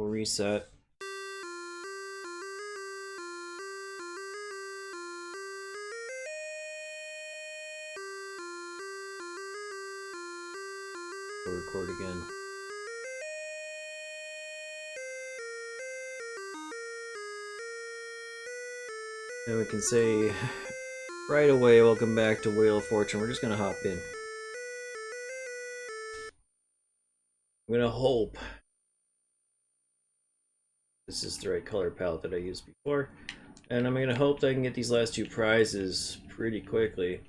We'll reset. We'll record again. And we can say right away, welcome back to Wheel of Fortune. We're just gonna hop in. I'm gonna hope this is the right color palette that I used before. And I'm gonna hope that I can get these last two prizes pretty quickly.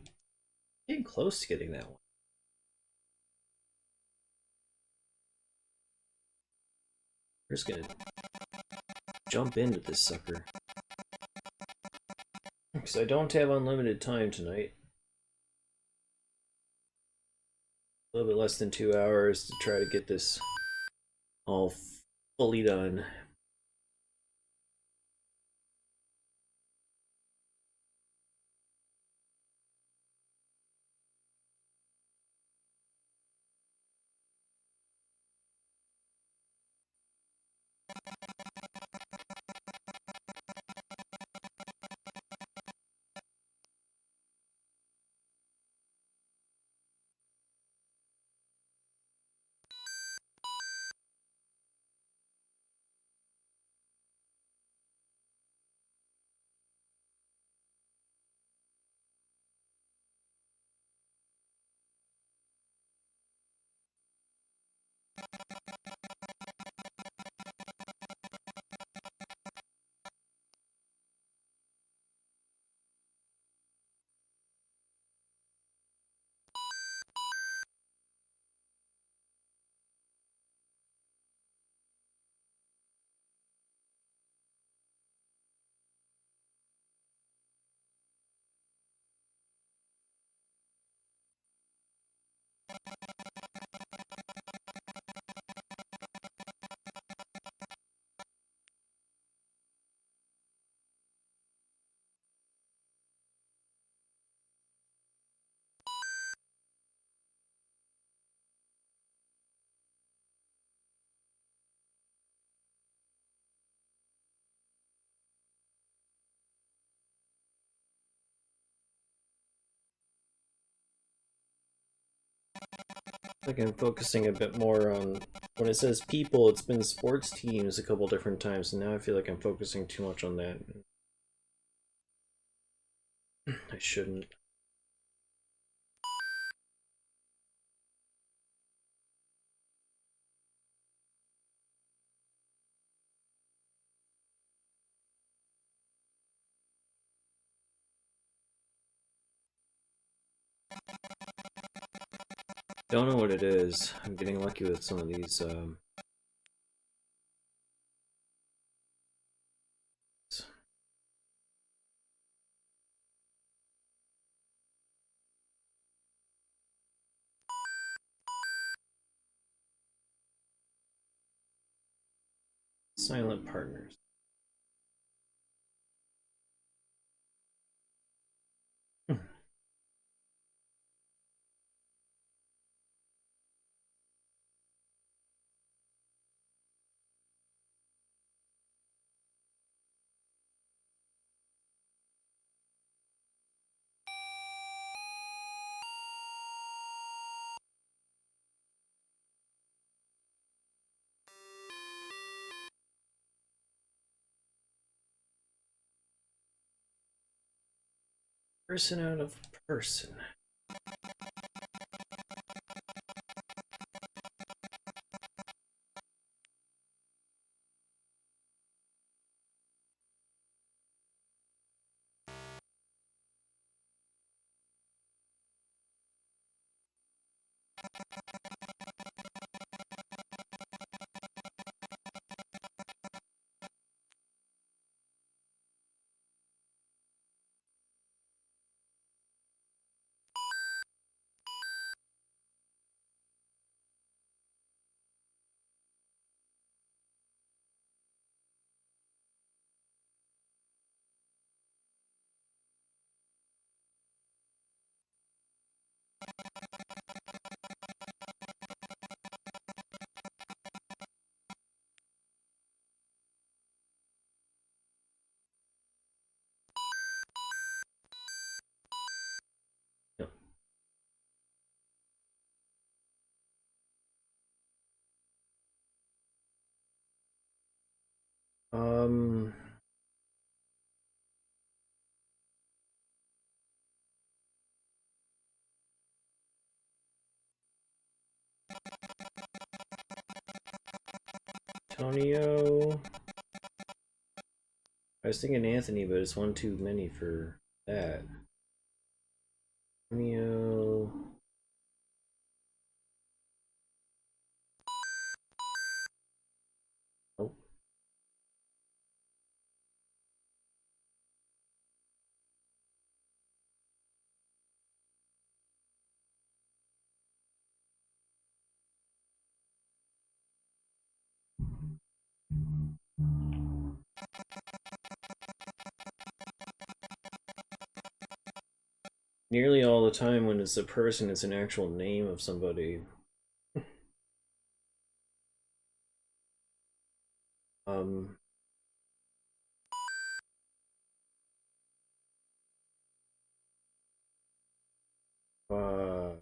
Getting close to getting that one. We're just gonna jump into this sucker. Because I don't have unlimited time tonight. A little bit less than 2 hours to try to get this all fully done. Like I'm focusing a bit more on when it says people, it's been sports teams a couple different times, and now I feel like I'm focusing too much on that. I shouldn't. Don't know what it is. I'm getting lucky with some of these. Silent partners. Person out of person. Um, Antonio. I was thinking Anthony, but it's one too many for that. Antonio. Oh. Nearly all the time when it's a person, it's an actual name of somebody. Um, uh,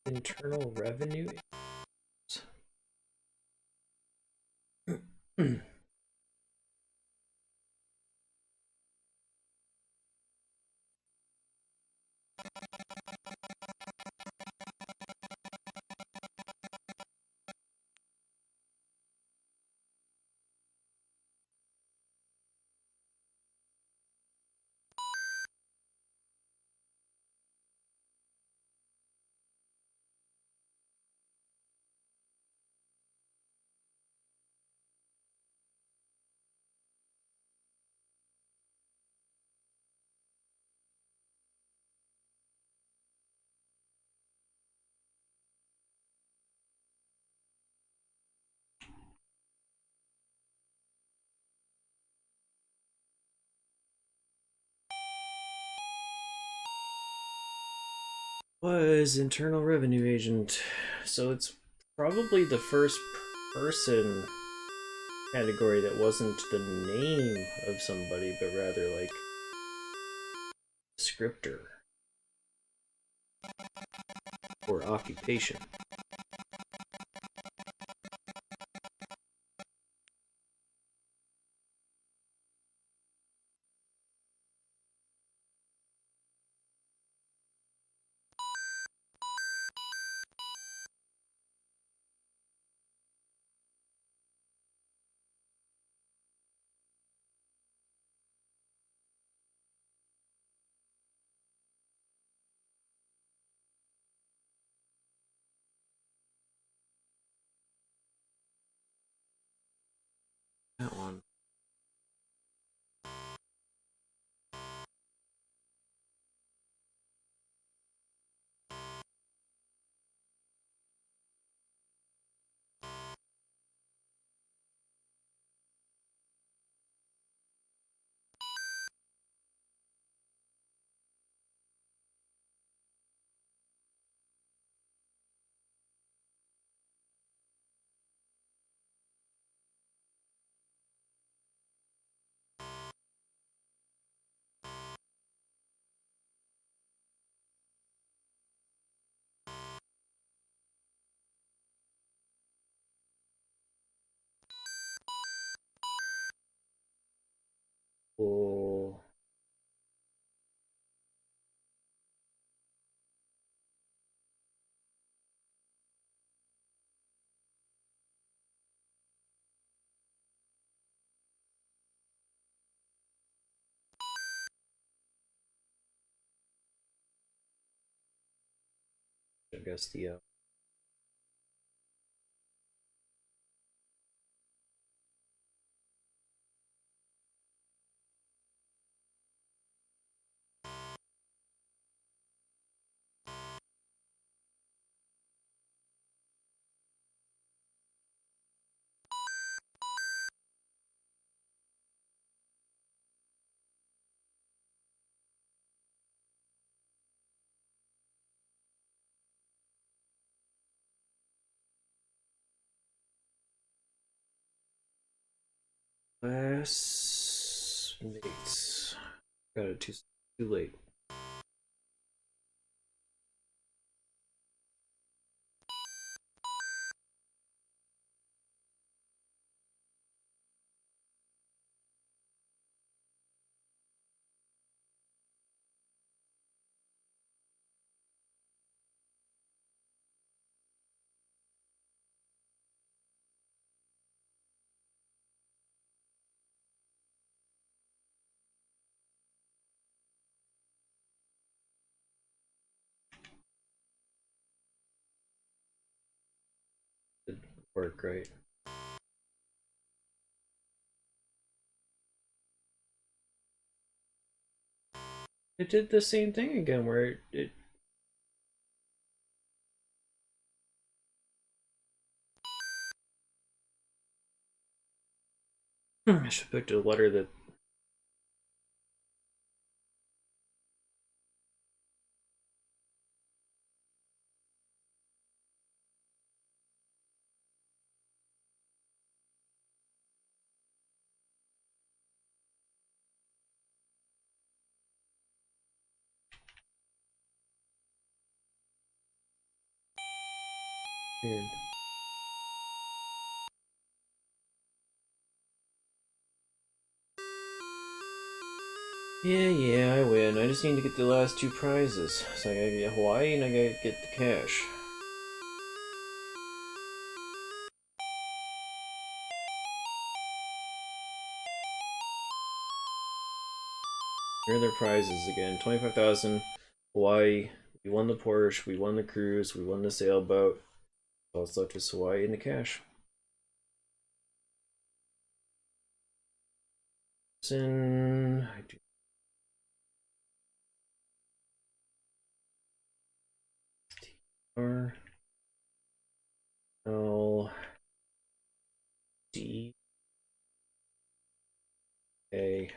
internal revenue. Was internal revenue agent. So it's probably the first person category that wasn't the name of somebody, but rather like descriptor or occupation. That one. Oh, I guess the classmates. Got it too late. Didn't work right. It did the same thing again where it I should have picked a letter that weird. Yeah, I win. I just need to get the last two prizes. So I gotta get Hawaii and I gotta get the cash. Here are their prizes again. 25,000 Hawaii. We won the Porsche, we won the cruise, we won the sailboat. All that's left is Hawaii and the cash. I do. R L D A.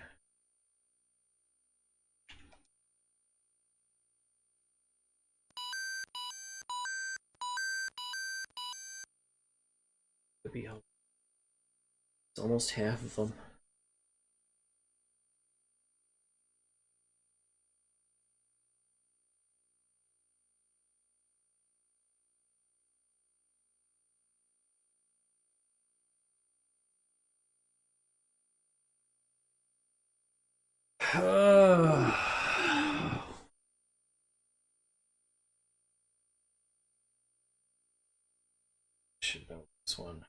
Could be helpful. It's almost half of them. Should know this one.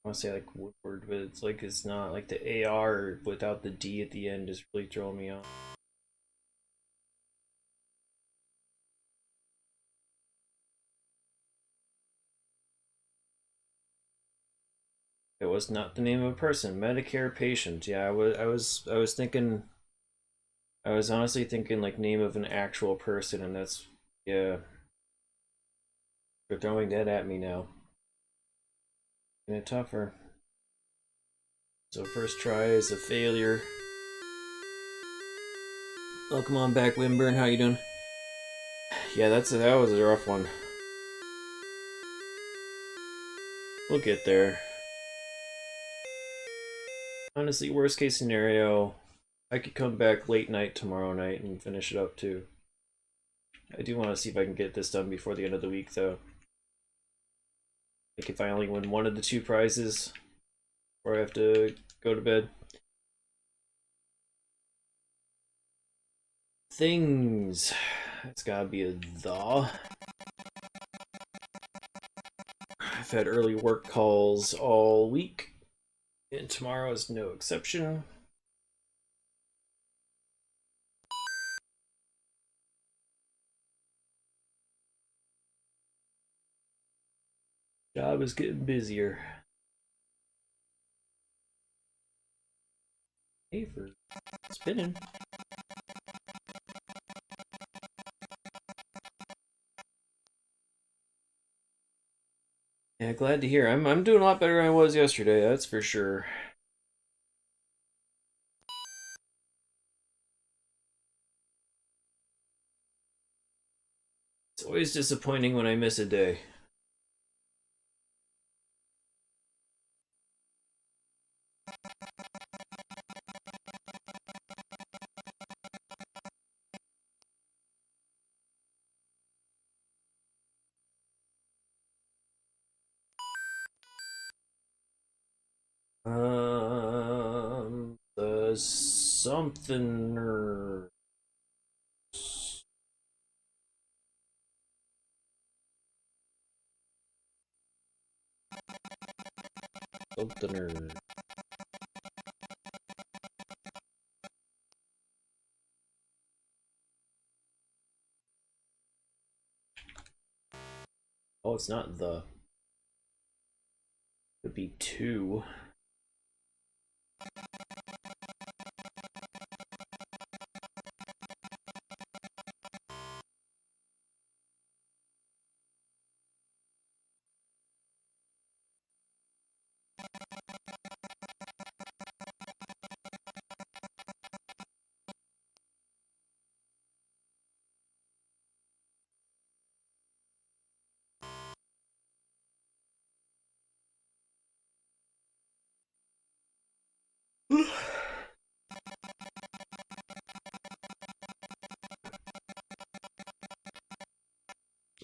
I want to say like Woodward, but it's like it's not like the AR without the D at the end is really throwing me off. It was not the name of a person. Medicare patient. Yeah, I was thinking. I was honestly thinking like name of an actual person, and that's yeah. They're throwing that at me now. Making it tougher. So first try is a failure. Oh, come on back, Wimburn. How you doing? Yeah, that was a rough one. We'll get there. Honestly, worst case scenario, I could come back late night tomorrow night and finish it up too. I do want to see if I can get this done before the end of the week though. Like if I only win one of the two prizes, or I have to go to bed. Things. It's gotta be a the. I've had early work calls all week, and tomorrow is no exception. Job is getting busier. Hey, for spinning. Yeah, glad to hear. I'm doing a lot better than I was yesterday, that's for sure. It's always disappointing when I miss a day. The something something. Oh, it's not the. Could be two.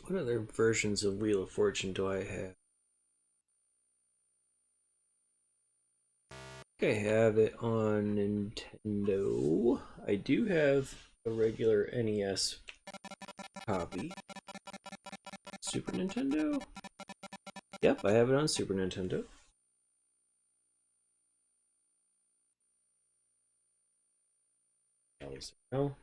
What other versions of Wheel of Fortune do I have? I think I have it on Nintendo. I do have a regular NES copy. Super Nintendo? Yep, I have it on Super Nintendo. No.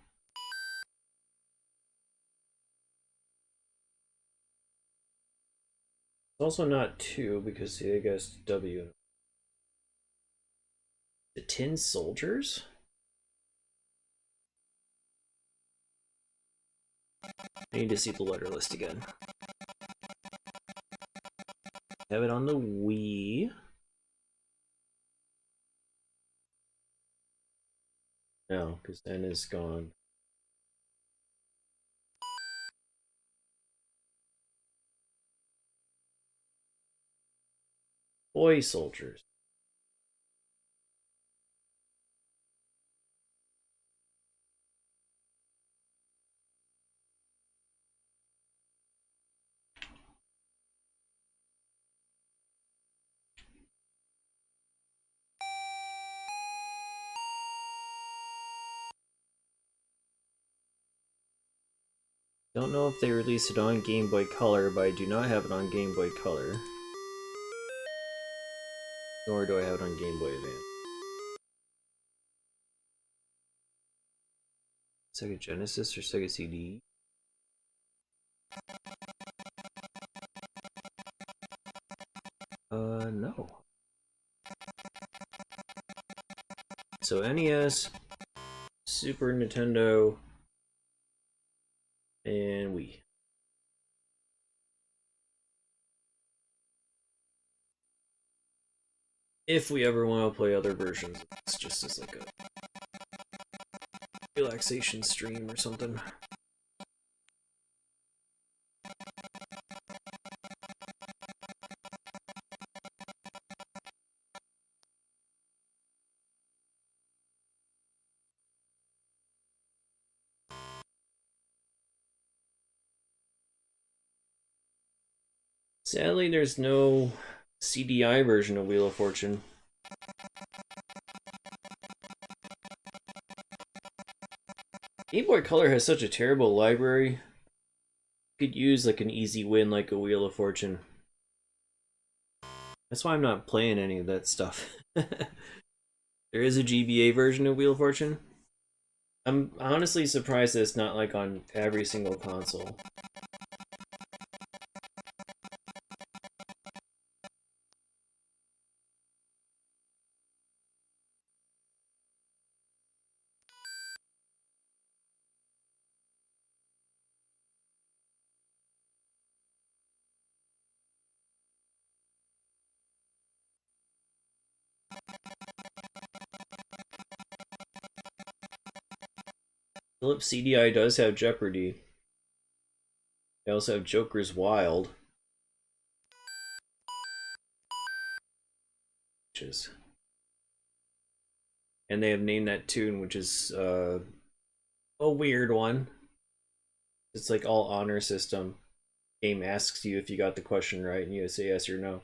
It's also not two because I guess W. The Tin Soldiers? I need to see the letter list again. Have it on the Wii. No, because N is gone. Boy Soldiers. Don't know if they released it on Game Boy Color, but I do not have it on Game Boy Color. Nor do I have it on Game Boy Advance. Sega Genesis or Sega CD? No. So NES, Super Nintendo, and Wii. If we ever want to play other versions, it's just as like a relaxation stream or something. Sadly, there's no CDI version of Wheel of Fortune. Game Boy Color has such a terrible library. You could use like an easy win like a Wheel of Fortune. That's why I'm not playing any of that stuff. There is a GBA version of Wheel of Fortune. I'm honestly surprised that it's not like on every single console. Philips CDI does have Jeopardy. They also have Joker's Wild. Which is... And they have Name That Tune, which is a weird one. It's like all honor system. Game asks you if you got the question right, and you say yes or no.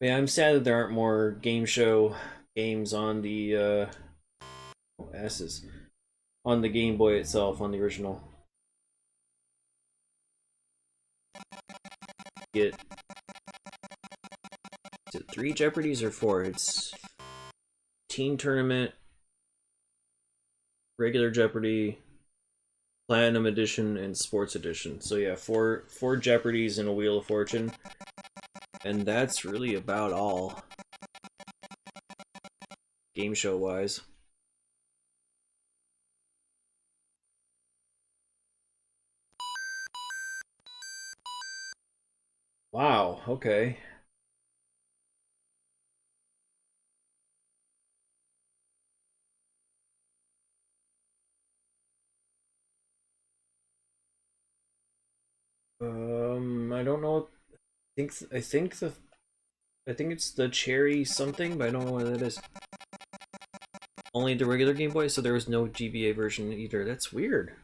Yeah, I'm sad that there aren't more game show games on the S's on the Game Boy itself, on the original. Get is it 3 Jeopardies or 4? It's Teen Tournament, Regular Jeopardy, Platinum Edition, and Sports Edition. So yeah, four Jeopardies and a Wheel of Fortune. And that's really about all. Game show wise. Wow, okay. I don't know. I think it's the cherry something, but I don't know what that is. Only the regular Game Boy, so there was no GBA version either. That's weird.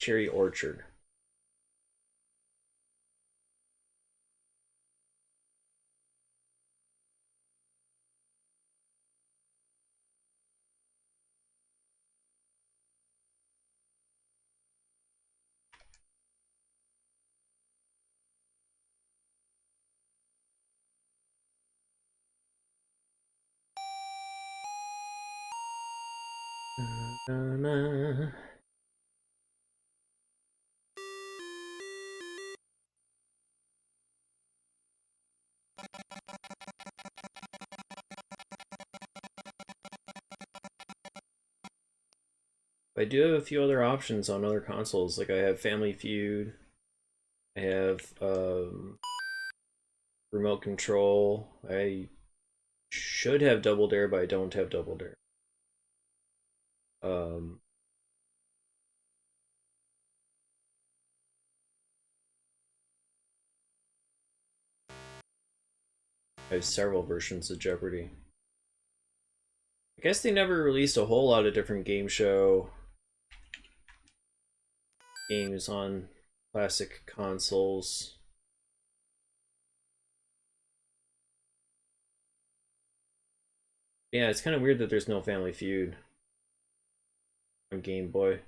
Cherry Orchard. I do have a few other options on other consoles. Like I have Family Feud. I have Remote Control. I should have Double Dare, but I don't have Double Dare. Um, I have several versions of Jeopardy. I guess they never released a whole lot of different game show games on classic consoles. Yeah, it's kind of weird that there's no Family Feud on Game Boy.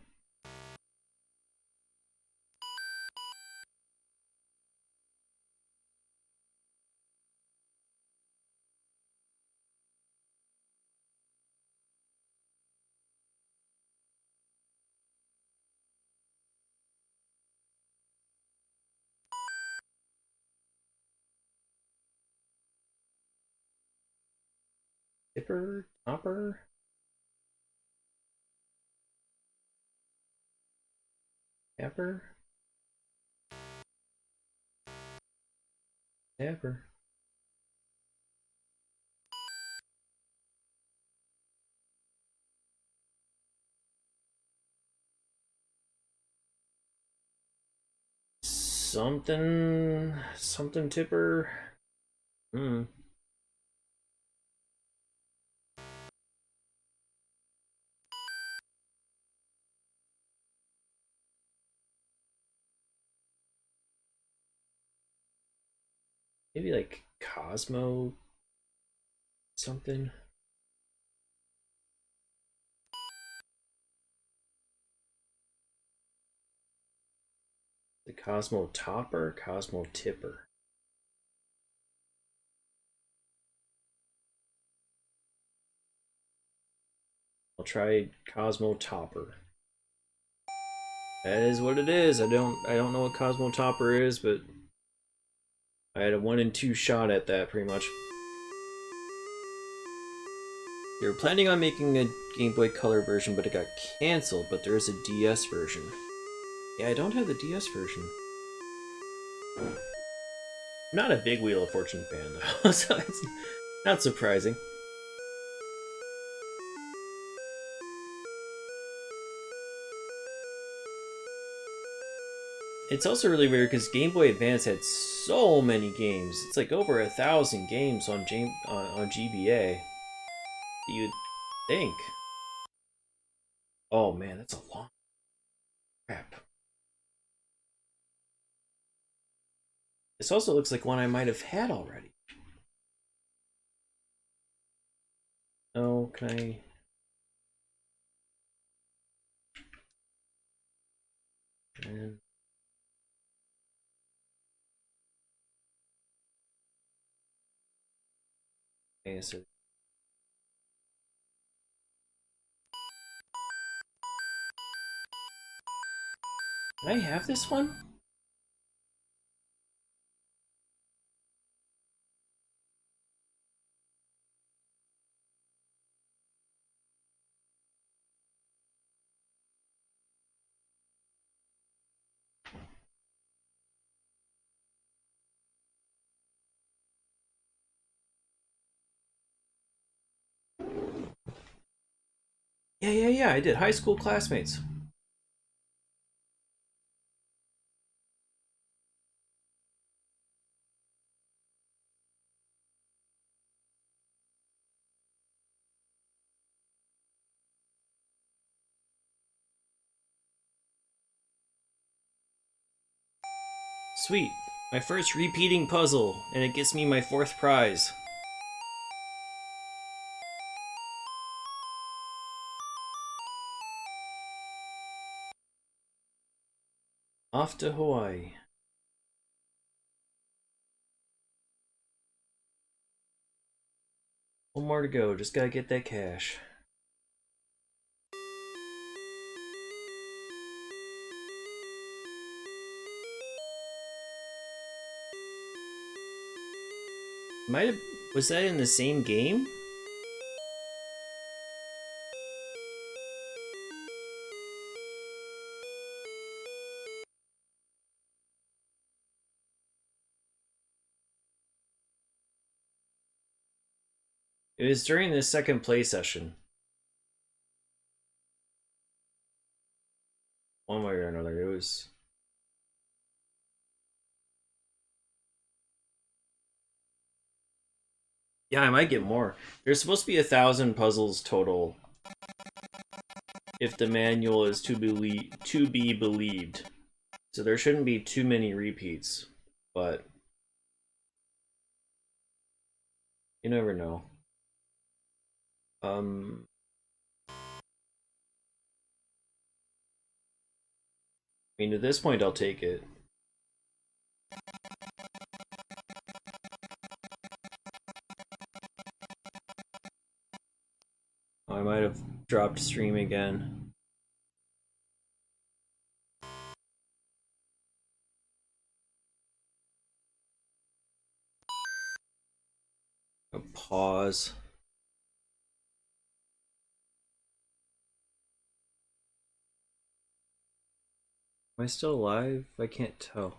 Tipper? Topper? Tapper? Tapper? Something Tipper? Hmm. Maybe like Cosmo something. The Cosmo Topper, Cosmo Tipper. I'll try Cosmo Topper. That is what it is. I don't know what Cosmo Topper is, but I had a 1 in 2 shot at that pretty much. They were planning on making a Game Boy Color version, but it got cancelled, but there is a DS version. Yeah, I don't have the DS version. I'm not a big Wheel of Fortune fan, though, so it's not surprising. It's also really weird because Game Boy Advance had so many games. It's like over 1,000 games on GBA. You'd think. Oh man, that's a long crap. This also looks like one I might have had already. Oh, can I? And okay, so can I have this one? Yeah, I did. High school classmates. Sweet. My first repeating puzzle, and it gets me my 4th prize. Off to Hawaii. One more to go, just gotta get that cash. Might have, was that in the same game? It was during the second play session. One way or another, it was. Yeah, I might get more. There's supposed to be 1,000 puzzles total if the manual is to be believed. So there shouldn't be too many repeats, but you never know. I mean, at this point, I'll take it. I might have dropped stream again. A pause. Am I still alive? I can't tell.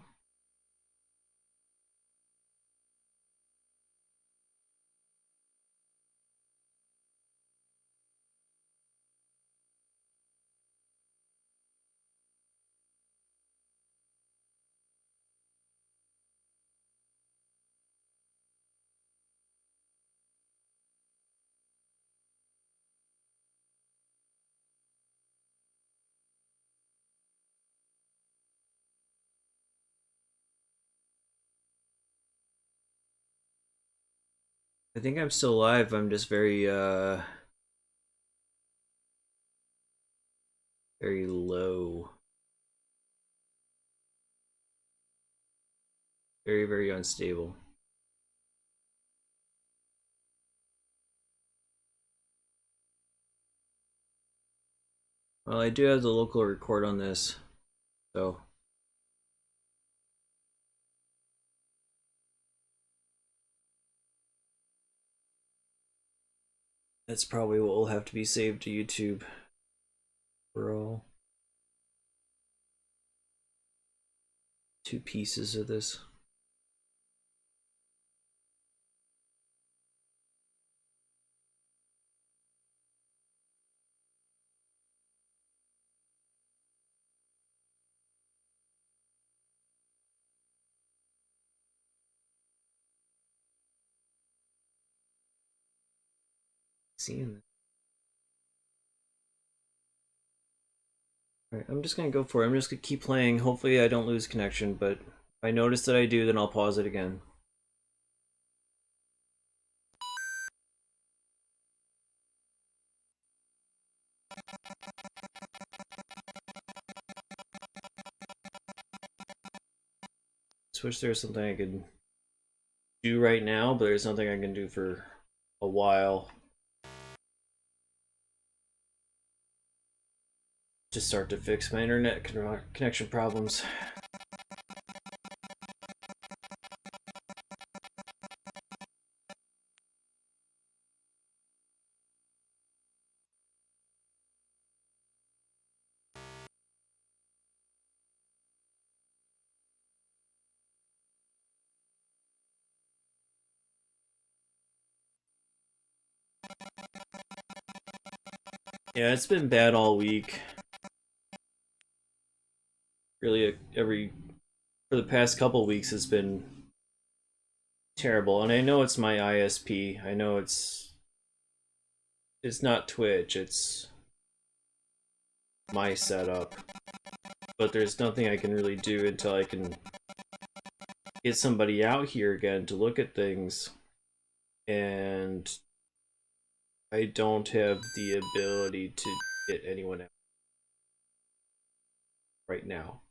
I think I'm still alive. I'm just very very low. Very, very unstable. Well, I do have the local record on this, so that's probably what will have to be saved to YouTube for all 2 pieces of this. Seeing this. Alright, I'm just gonna go for it. I'm just gonna keep playing. Hopefully I don't lose connection, but if I notice that I do, then I'll pause it again. Just wish there was something I could do right now, but there's nothing I can do for a while. Just start to fix my internet connection problems. Yeah, it's been bad all week. Really, for the past couple weeks, it's been terrible. And I know it's my ISP. I know it's not Twitch. It's my setup. But there's nothing I can really do until I can get somebody out here again to look at things. And I don't have the ability to get anyone out right now.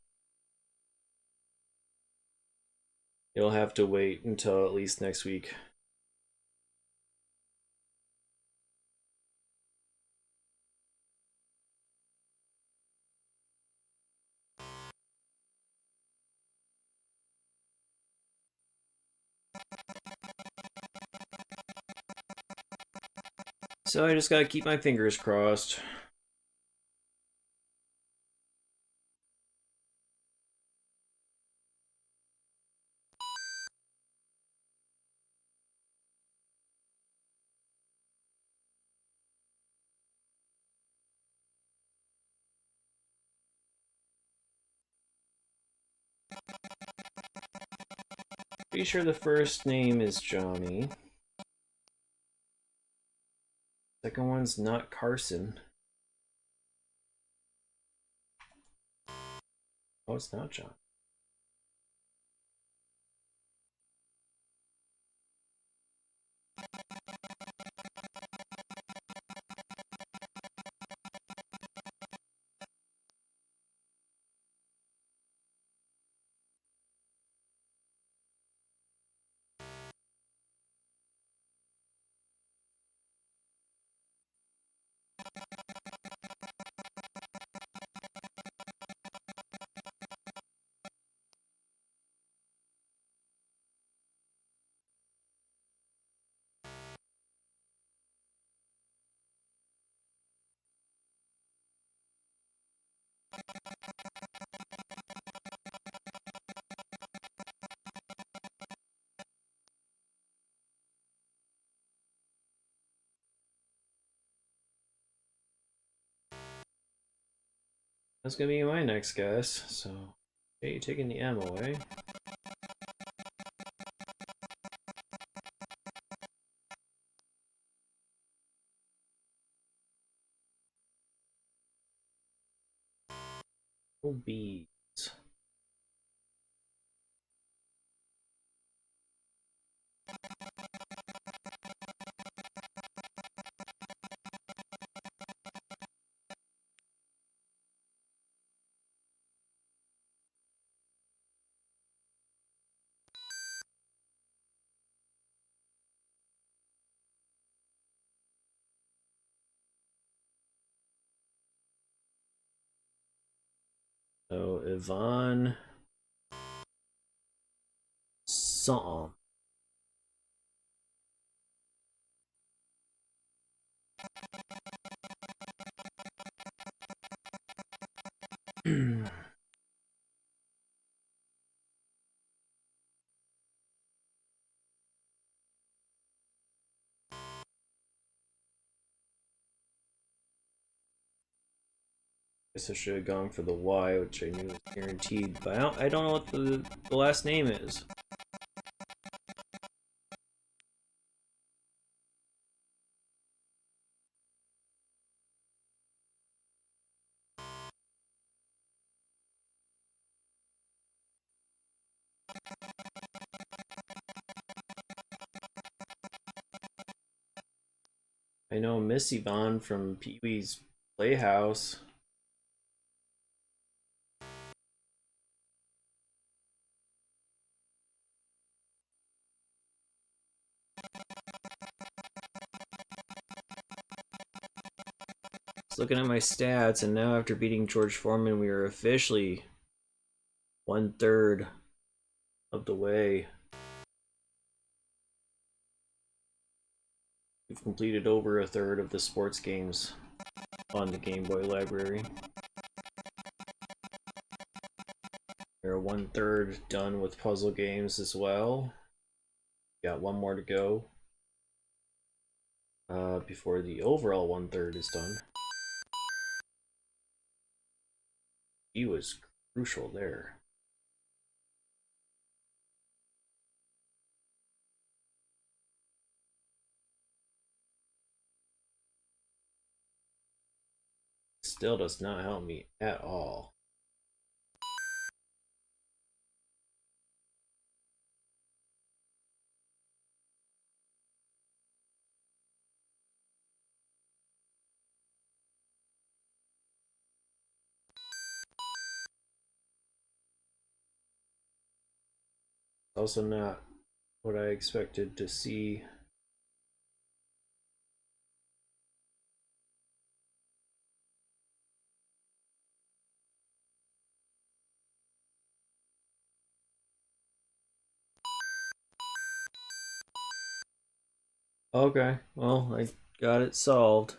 You'll have to wait until at least next week. So I just gotta keep my fingers crossed. Pretty sure the first name is Johnny. Second one's not Carson. Oh, it's not John. That's gonna be my next guess. So, okay, you taking the M away. Oh, bees. So Yvonne Song. Guess I should have gone for the Y, which I knew was guaranteed, but I don't know what the last name is. I know Miss Yvonne from Pee Wee's Playhouse. Just looking at my stats, and now after beating George Foreman, we are officially 1/3 of the way. We've completed over 1/3 of the sports games on the Game Boy library. We're 1/3 done with puzzle games as well. Got one more to go before the overall 1/3 is done. He was crucial there. Still does not help me at all. Also not what I expected to see. Okay, well, I got it solved.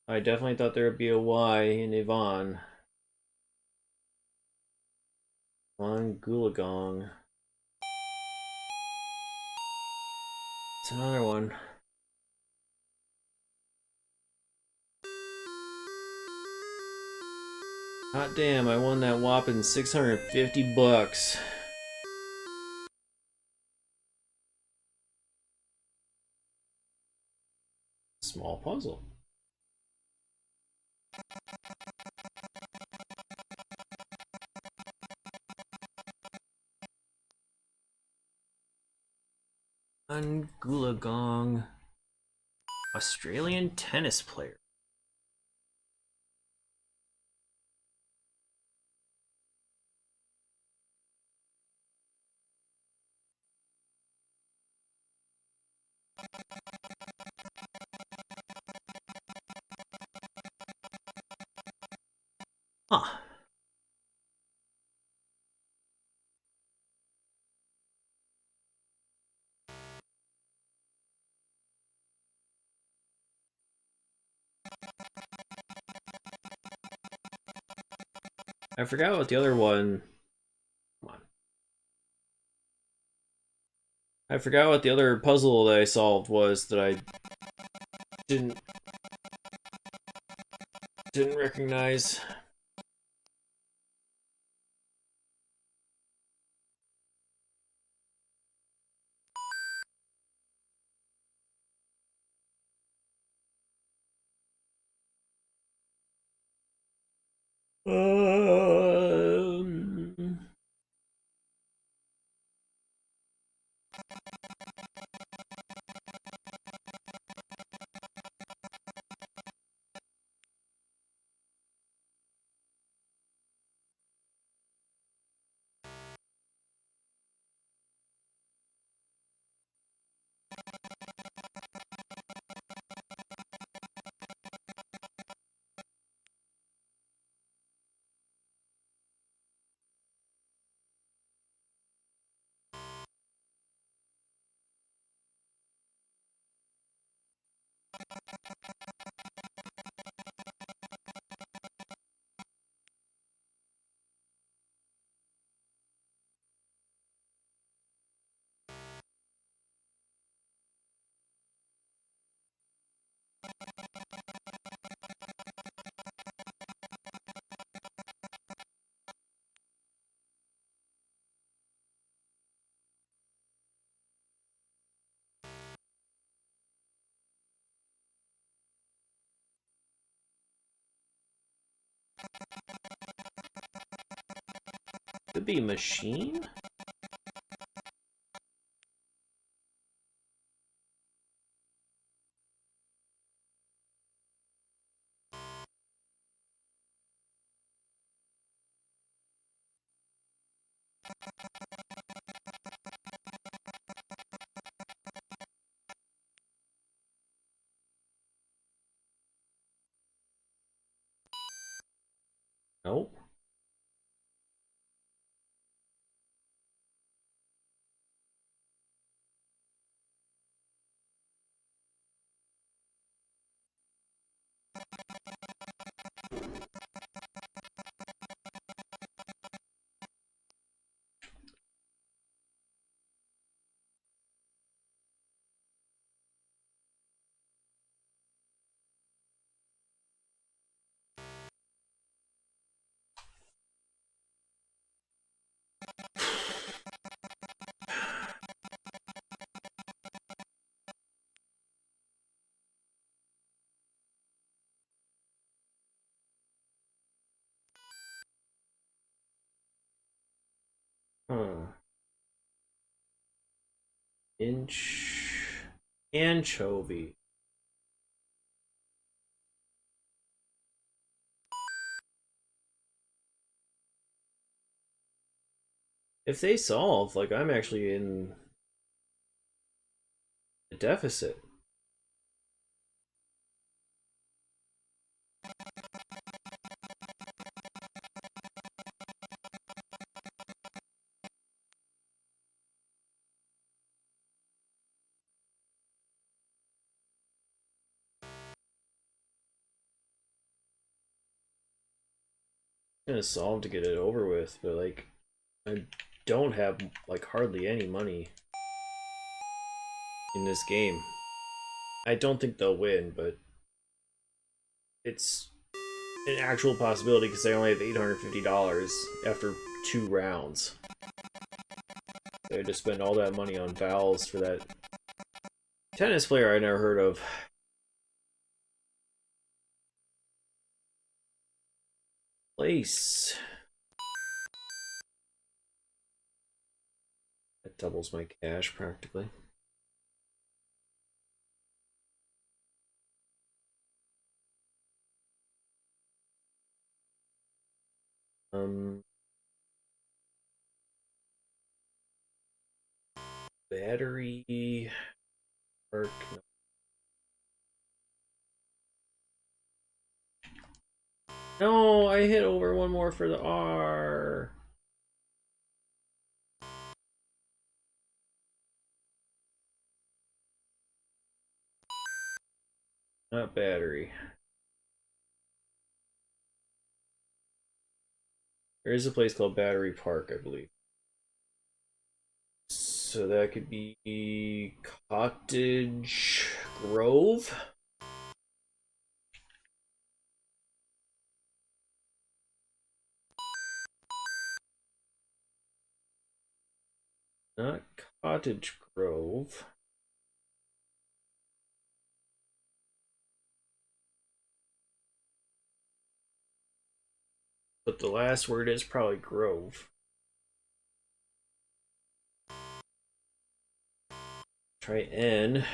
I definitely thought there would be a Y in Yvonne. On Gulagong. It's another one. Hot damn, I won that whopping 650 bucks. Small puzzle. Gulagong, Australian tennis player. Huh. I forgot what the other one. Come on. I forgot what the other puzzle that I solved was that I didn't recognize. Um, Could be machine? Nope. Huh. Anchovy. If they solve, like, I'm actually in a deficit. I'm gonna solve to get it over with, but like, I don't have like hardly any money in this game. I don't think they'll win, but it's an actual possibility because I only have $850 after 2 rounds. I had to spend all that money on vowels for that tennis player I never heard of. Place. That doubles my cash practically. Battery park. No, I hit over one more for the R. Not battery. There is a place called Battery Park, I believe. So that could be Cottage Grove. Not Cottage Grove. But the last word is probably Grove. Try N.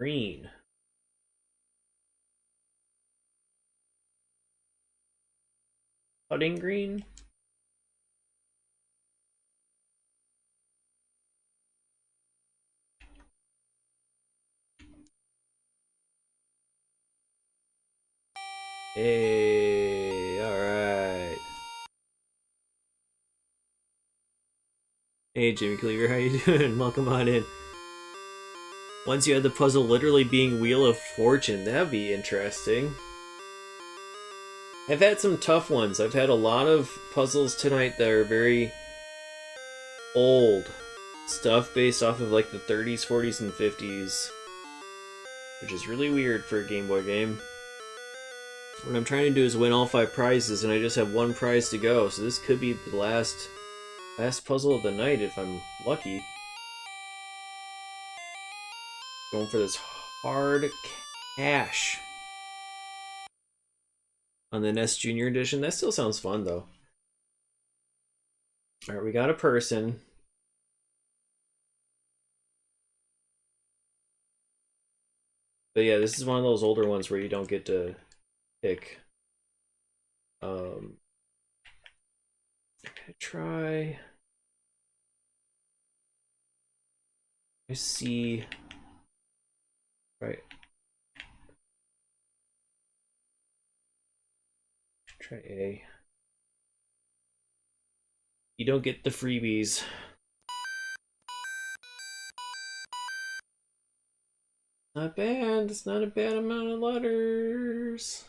Green. Putting green? Hey, alright. Hey Jimmy Cleaver, how you doing? Welcome on in. Once you had the puzzle literally being Wheel of Fortune, that'd be interesting. I've had some tough ones. I've had a lot of puzzles tonight that are very old stuff based off of like the 30s, 40s, and 50s, which is really weird for a Game Boy game. What I'm trying to do is win all 5 prizes, and I just have 1 prize to go, so this could be the last puzzle of the night if I'm lucky. Going for this hard cash on the NES Junior Edition. That still sounds fun though. Alright, we got a person. But yeah, this is one of those older ones where you don't get to pick. Try. I see. Right. Try A. You don't get the freebies. Not bad. It's not a bad amount of letters.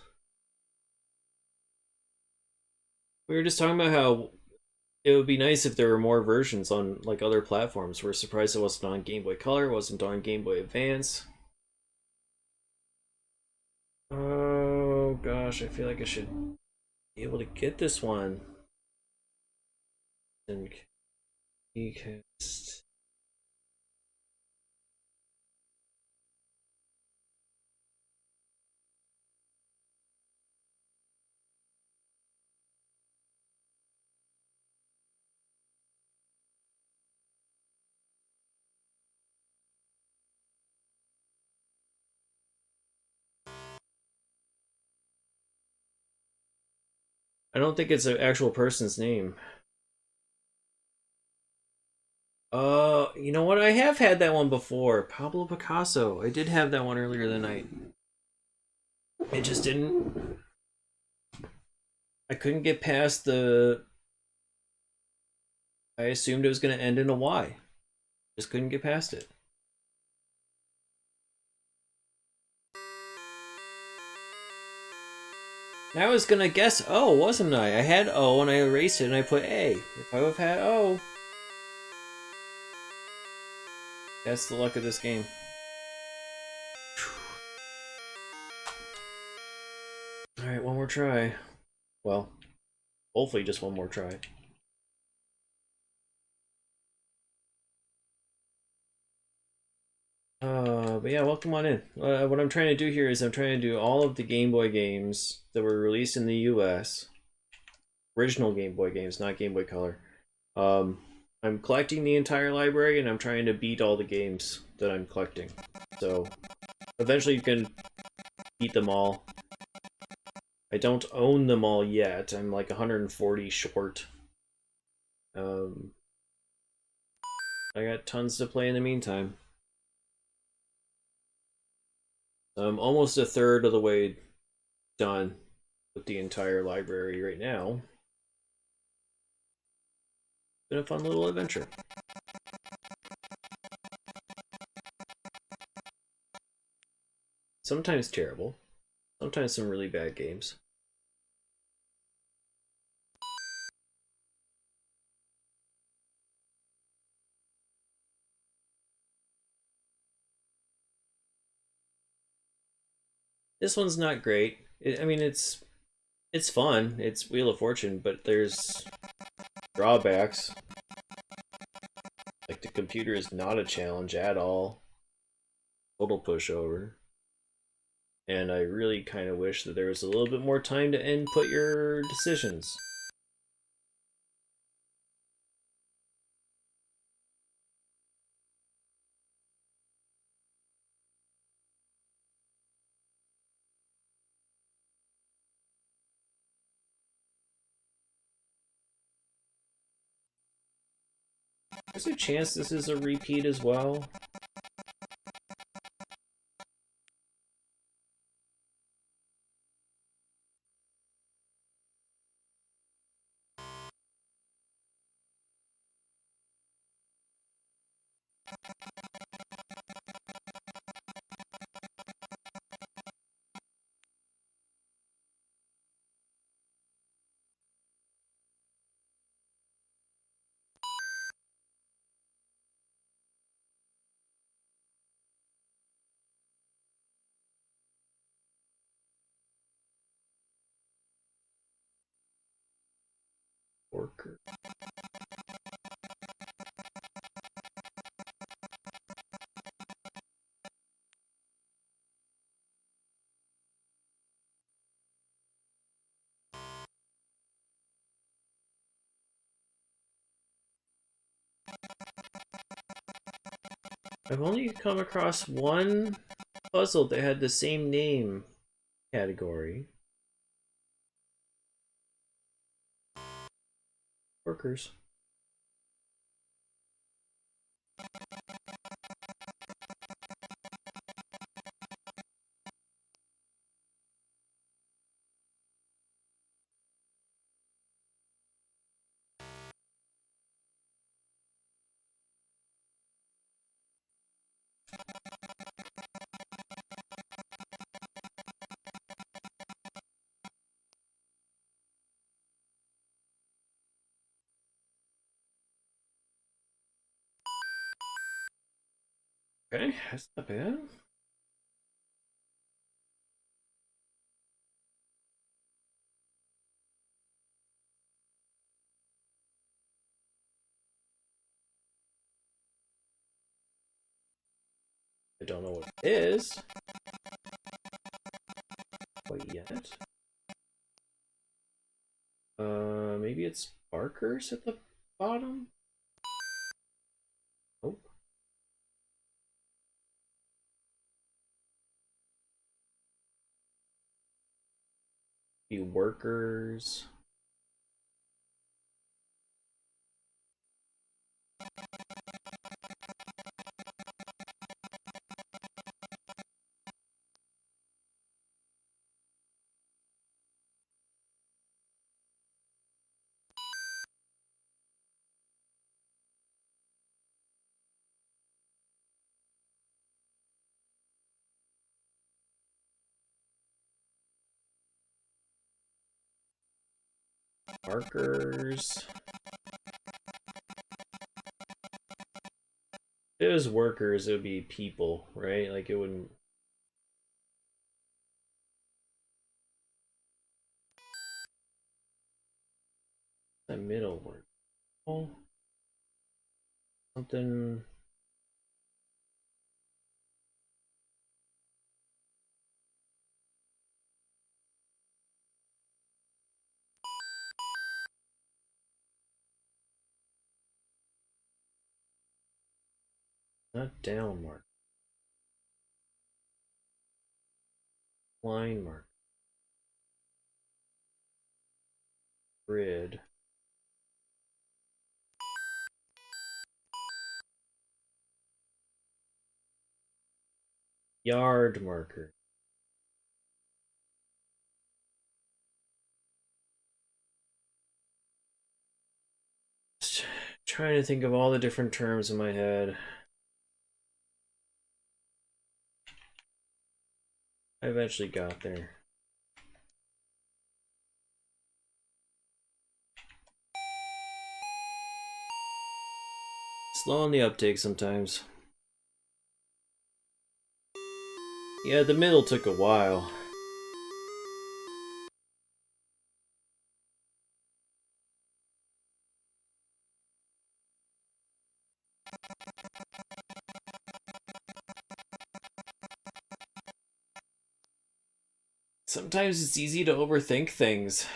We were just talking about how it would be nice if there were more versions on like other platforms. We're surprised it wasn't on Game Boy Color, wasn't on Game Boy Advance. Oh gosh, I feel like I should be able to get this one. And cast. I don't think it's an actual person's name. You know what? I have had that one before. Pablo Picasso. I did have that one earlier tonight. It just didn't. I couldn't get past the. I assumed it was going to end in a Y. Just couldn't get past it. I was gonna guess O, wasn't I? I had O and I erased it and I put A. If I would have had O. That's the luck of this game. Alright, one more try. Well, hopefully just one more try. But yeah, welcome on in. What I'm trying to do here is I'm trying to do all of the Game Boy games that were released in the US. Original Game Boy games, not Game Boy Color. I'm collecting the entire library and I'm trying to beat all the games that I'm collecting. So, eventually you can beat them all. I don't own them all yet. I'm like 140 short. I got tons to play in the meantime. I'm almost a third of the way done with the entire library right now. Been a fun little adventure. Sometimes terrible. Sometimes some really bad games. This one's not great. I mean, it's fun. It's Wheel of Fortune, but there's drawbacks. Like the computer is not a challenge at all. Total pushover. And I really kind of wish that there was a little bit more time to input your decisions. There's a chance this is a repeat as well. Worker. I've only come across one puzzle that had the same name category. Workers. Okay, that's not bad. I don't know what it is quite yet. Maybe it's Barkers at the bottom? Nope. The workers. Markers. If it was workers, it would be people, right? Like it wouldn't. The middle word. Oh. Something. Not down mark. Line mark. Grid. Yard marker. Just trying to think of all the different terms in my head. I eventually got there. Slow on the uptake sometimes. Yeah, the middle took a while. Sometimes it's easy to overthink things.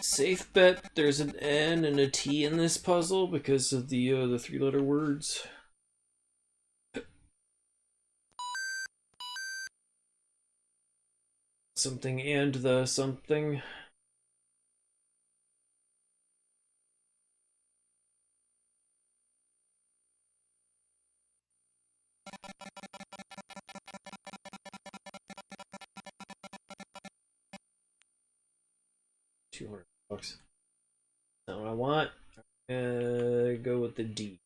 Safe bet there's an N and a T in this puzzle because of the three-letter words. Something and the something. $200. Not what I want. Go with the D.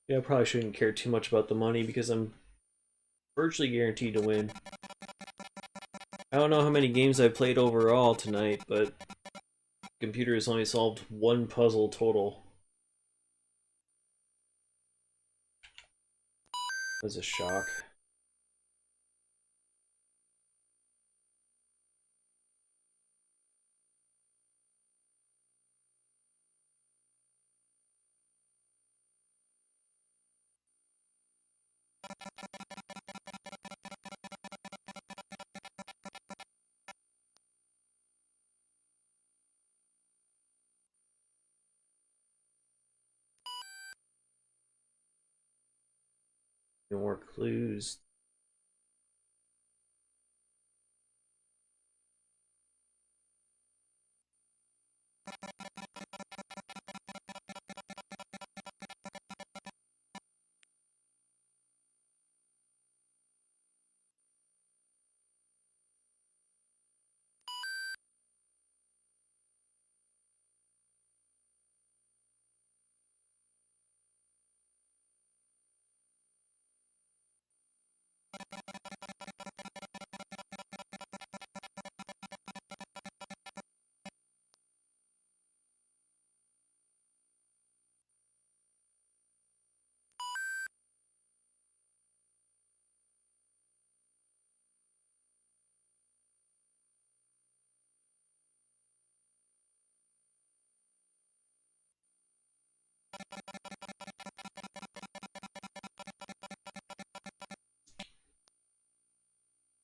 Yeah, I probably shouldn't care too much about the money because I'm virtually guaranteed to win. I don't know how many games I've played overall tonight, but the computer has only solved one puzzle total. That was a shock. No more clues.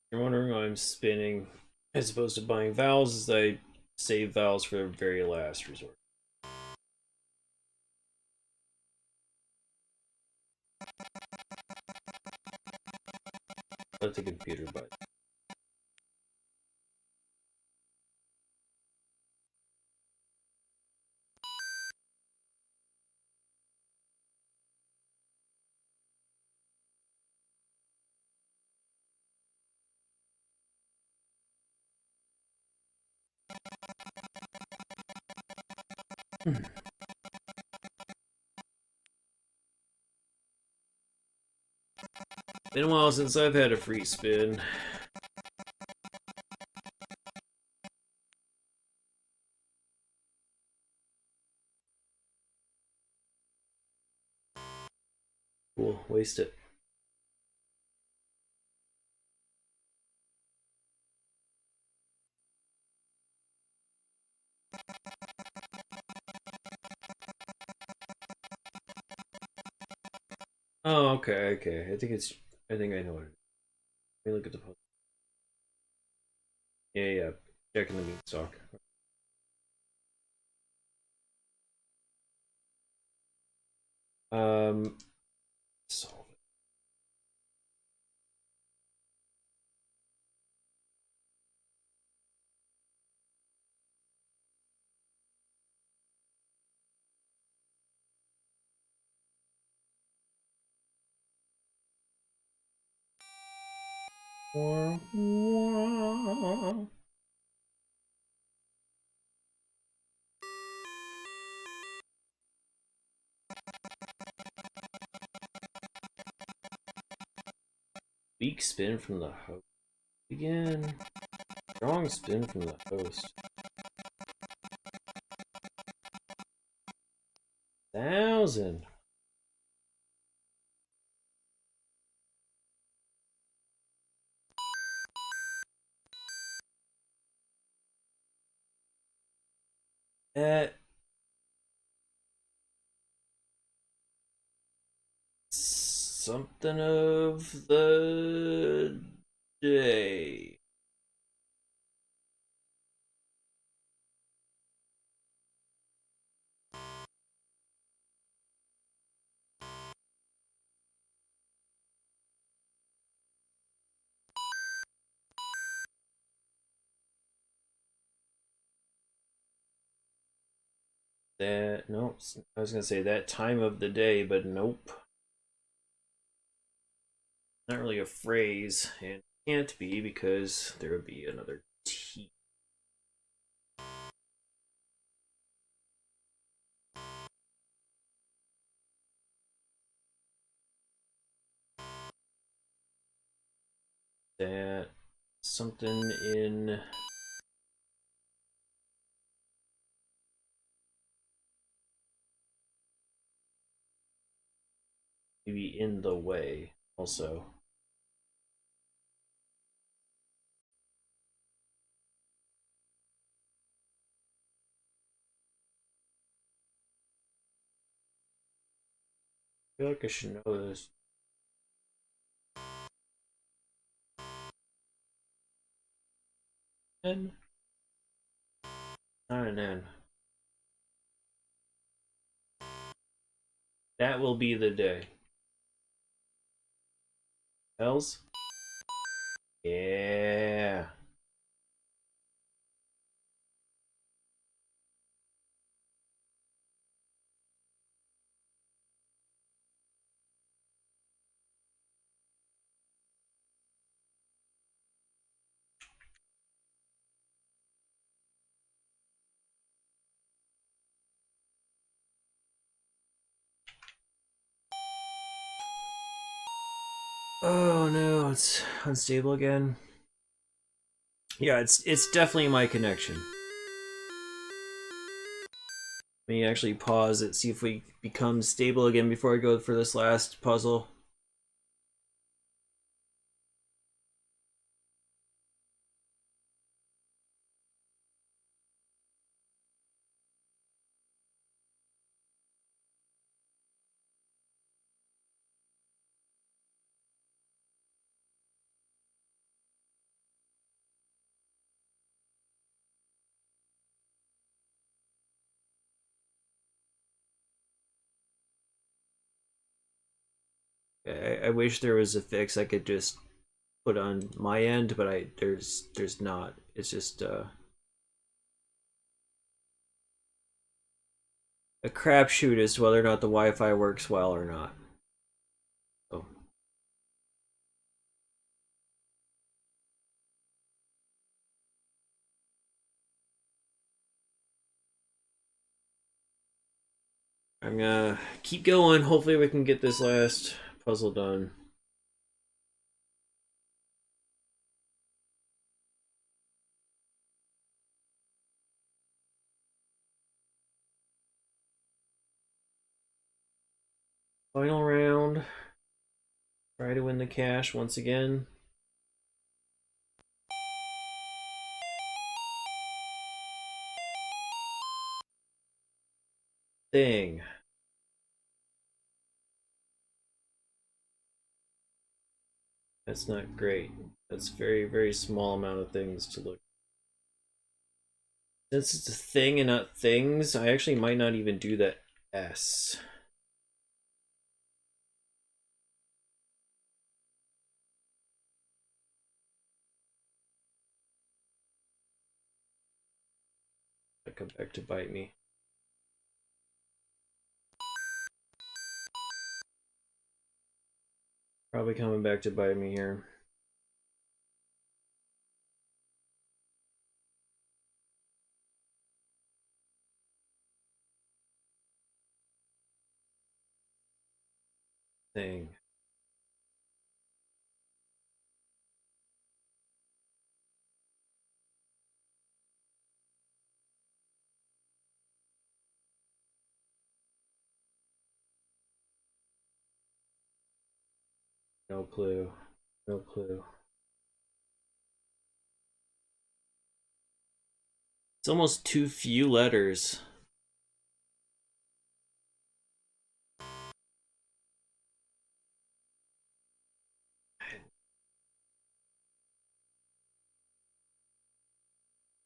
You're wondering why I'm spinning as opposed to buying vowels, is I save vowels for the very last resort. Let the computer buy. Been a while since I've had a free spin. Cool, waste it. Oh, okay, okay. I think I know it. Let me look at the post. Yeah, yeah. Checking the beanstalk. Solve it. Weak spin from the host. Again. Strong spin from the host. 1,000. That something of the day. That nope. I was gonna say that time of the day, but nope. Not really a phrase, and can't be because there would be another T. That something in maybe in the way also. I feel like I should know this. N? Not an N. That will be the day. L's? Yeah. Oh no, it's unstable again. Yeah, it's definitely my connection. Let me actually pause it, see if we become stable again before I go for this last puzzle. I wish there was a fix I could just put on my end, but there's not. It's just a crapshoot as to whether or not the Wi-Fi works well or not. So I'm gonna keep going. Hopefully we can get this last puzzle done. Final round. Try to win the cash once again. Thing. That's not great. That's very, very small amount of things to look. Since it's a thing and not things, I actually might not even do that S. I come back to bite me. Probably coming back to bite me here. Thing. No clue. No clue. It's almost too few letters.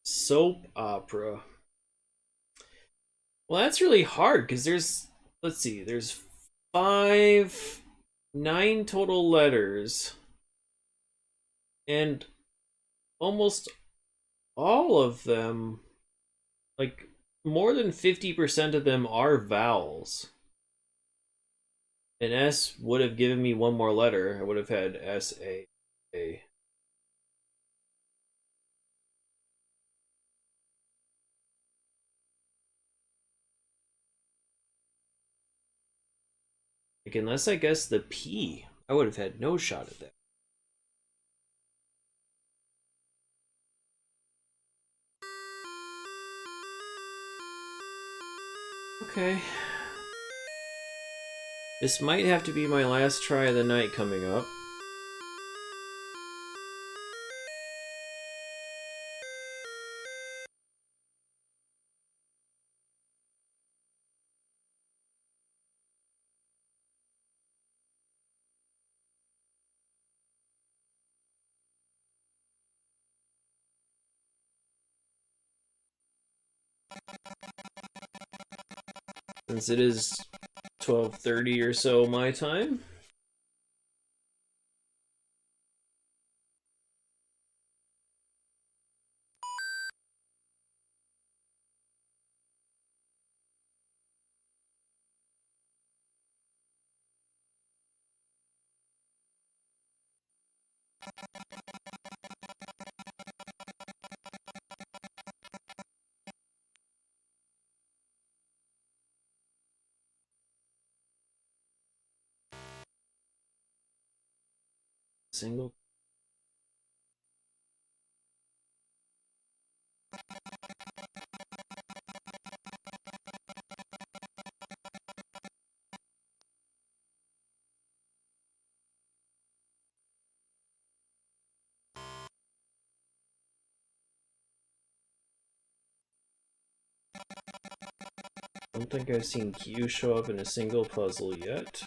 Soap opera. Well, that's really hard because let's see, there's 9 total letters, and almost all of them, like more than 50% of them are vowels. An S would have given me one more letter. I would have had S-A-A. Like, unless I guess the P, I would have had no shot at that. Okay. This might have to be my last try of the night coming up. Since it is 12:30 or so my time. Single. I don't think I've seen Q show up in a single puzzle yet.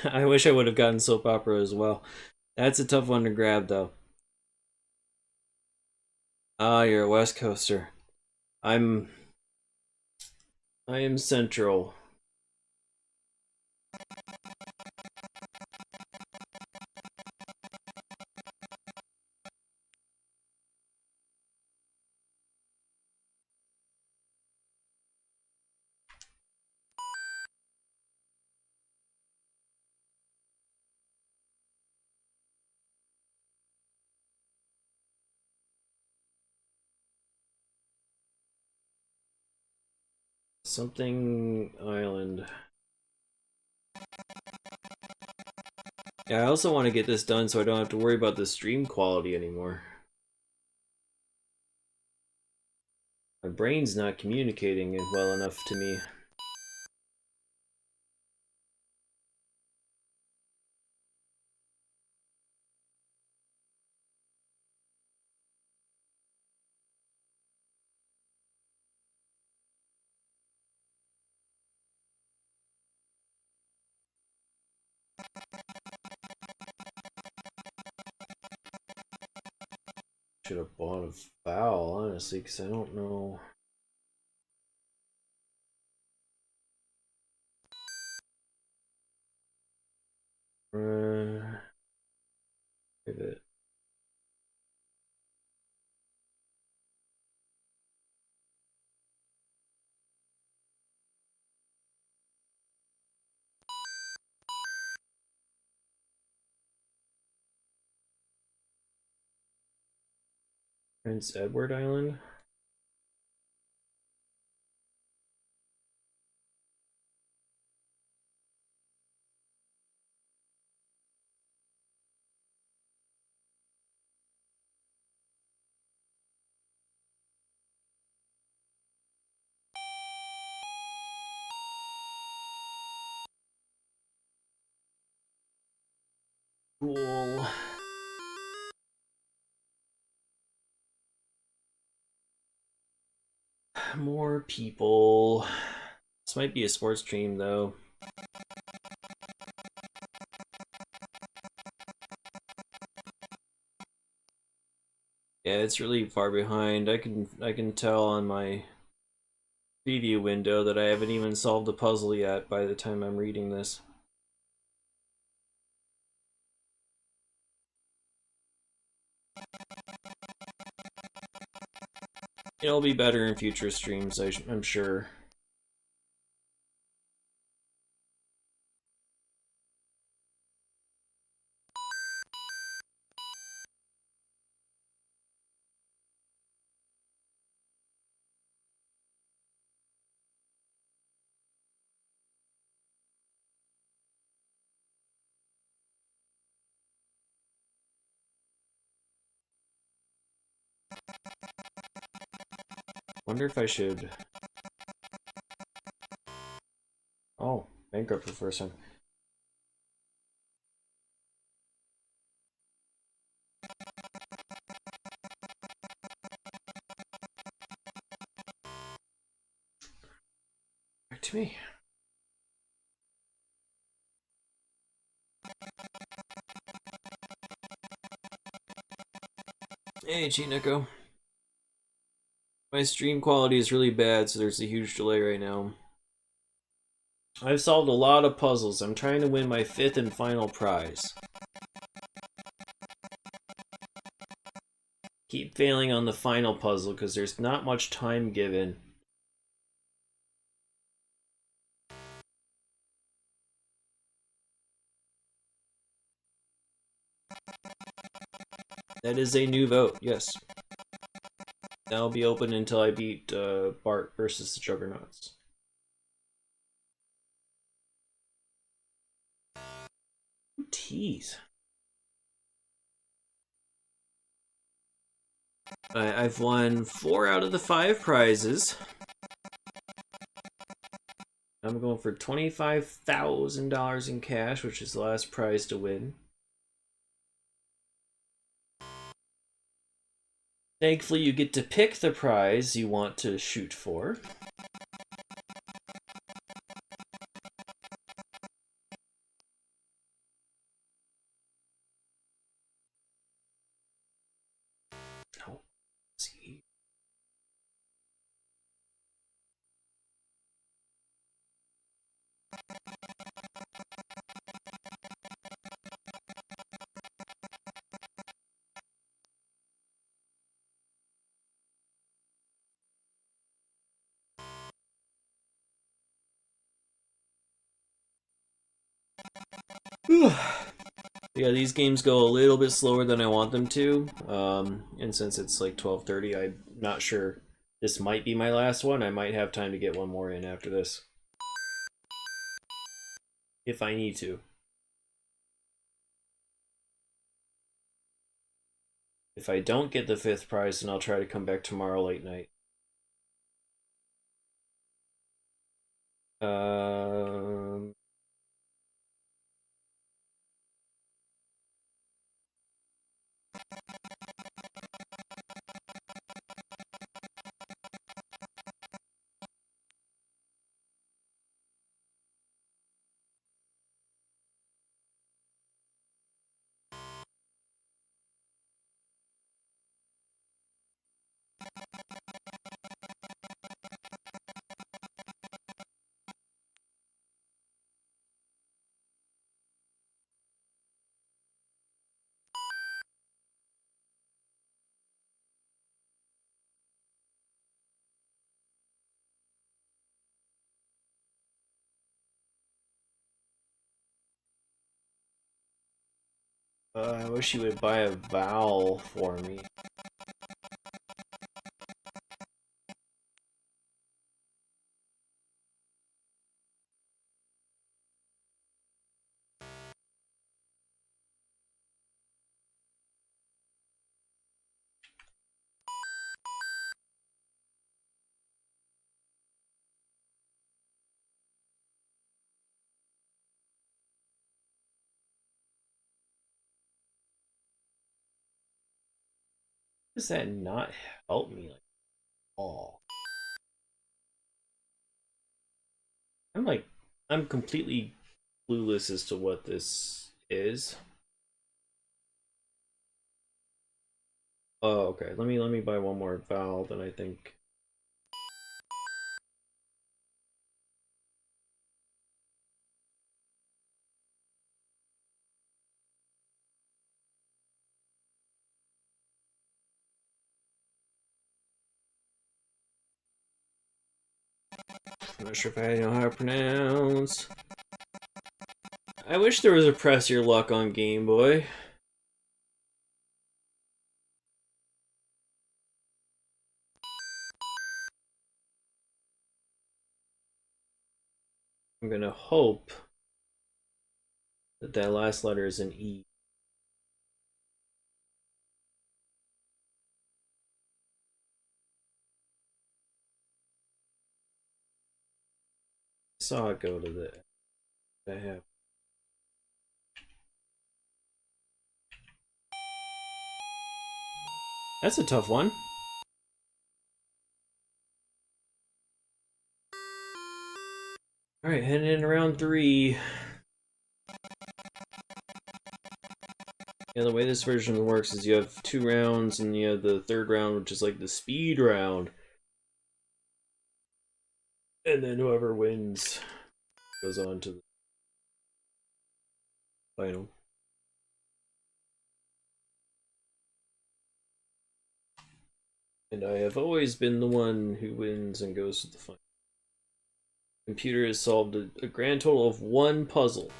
I wish I would have gotten soap opera as well. That's a tough one to grab, though. Ah, you're a West Coaster. I'm. I am Central. Something Island. Yeah, I also want to get this done so I don't have to worry about the stream quality anymore. My brain's not communicating it well enough to me. Should have bought a vowel, honestly, because I don't know. Pivot. Prince Edward Island. Cool. More people. This might be a sports stream though. Yeah, it's really far behind. I can tell on my preview window that I haven't even solved the puzzle yet by the time I'm reading this. It'll be better in future streams, I'm sure. Wonder if I should... Oh, bankrupt for the first time. Back to me. Hey, Cheat Nico. My stream quality is really bad, so there's a huge delay right now. I've solved a lot of puzzles. I'm trying to win my 5th and final prize. Keep failing on the final puzzle because there's not much time given. That is a new vote, yes. That'll be open until I beat Bart versus the Juggernauts. Tease. I've won 4 out of the 5 prizes. I'm going for $25,000 in cash, which is the last prize to win. Thankfully, you get to pick the prize you want to shoot for. Oh, let's see. Yeah, these games go a little bit slower than I want them to. And since it's like 12:30, I'm not sure. This might be my last one. I might have time to get one more in after this. If I need to. If I don't get the 5th prize, then I'll try to come back tomorrow late night. Um... I wish you would buy a vowel for me. Does that not help me like all? I'm completely clueless as to what this is. Oh, okay. Let me buy one more valve, and I think. I'm not sure if I know how to pronounce. I wish there was a press your luck on Game Boy. I'm gonna hope that that last letter is an E. I saw it go to the. I have. That's a tough one. Alright, heading in round 3. Yeah, the way this version works is you have 2 rounds, and you have the third round, which is like the speed round. And then whoever wins goes on to the final. And I have always been the one who wins and goes to the final. Computer has solved a grand total of 1 puzzle.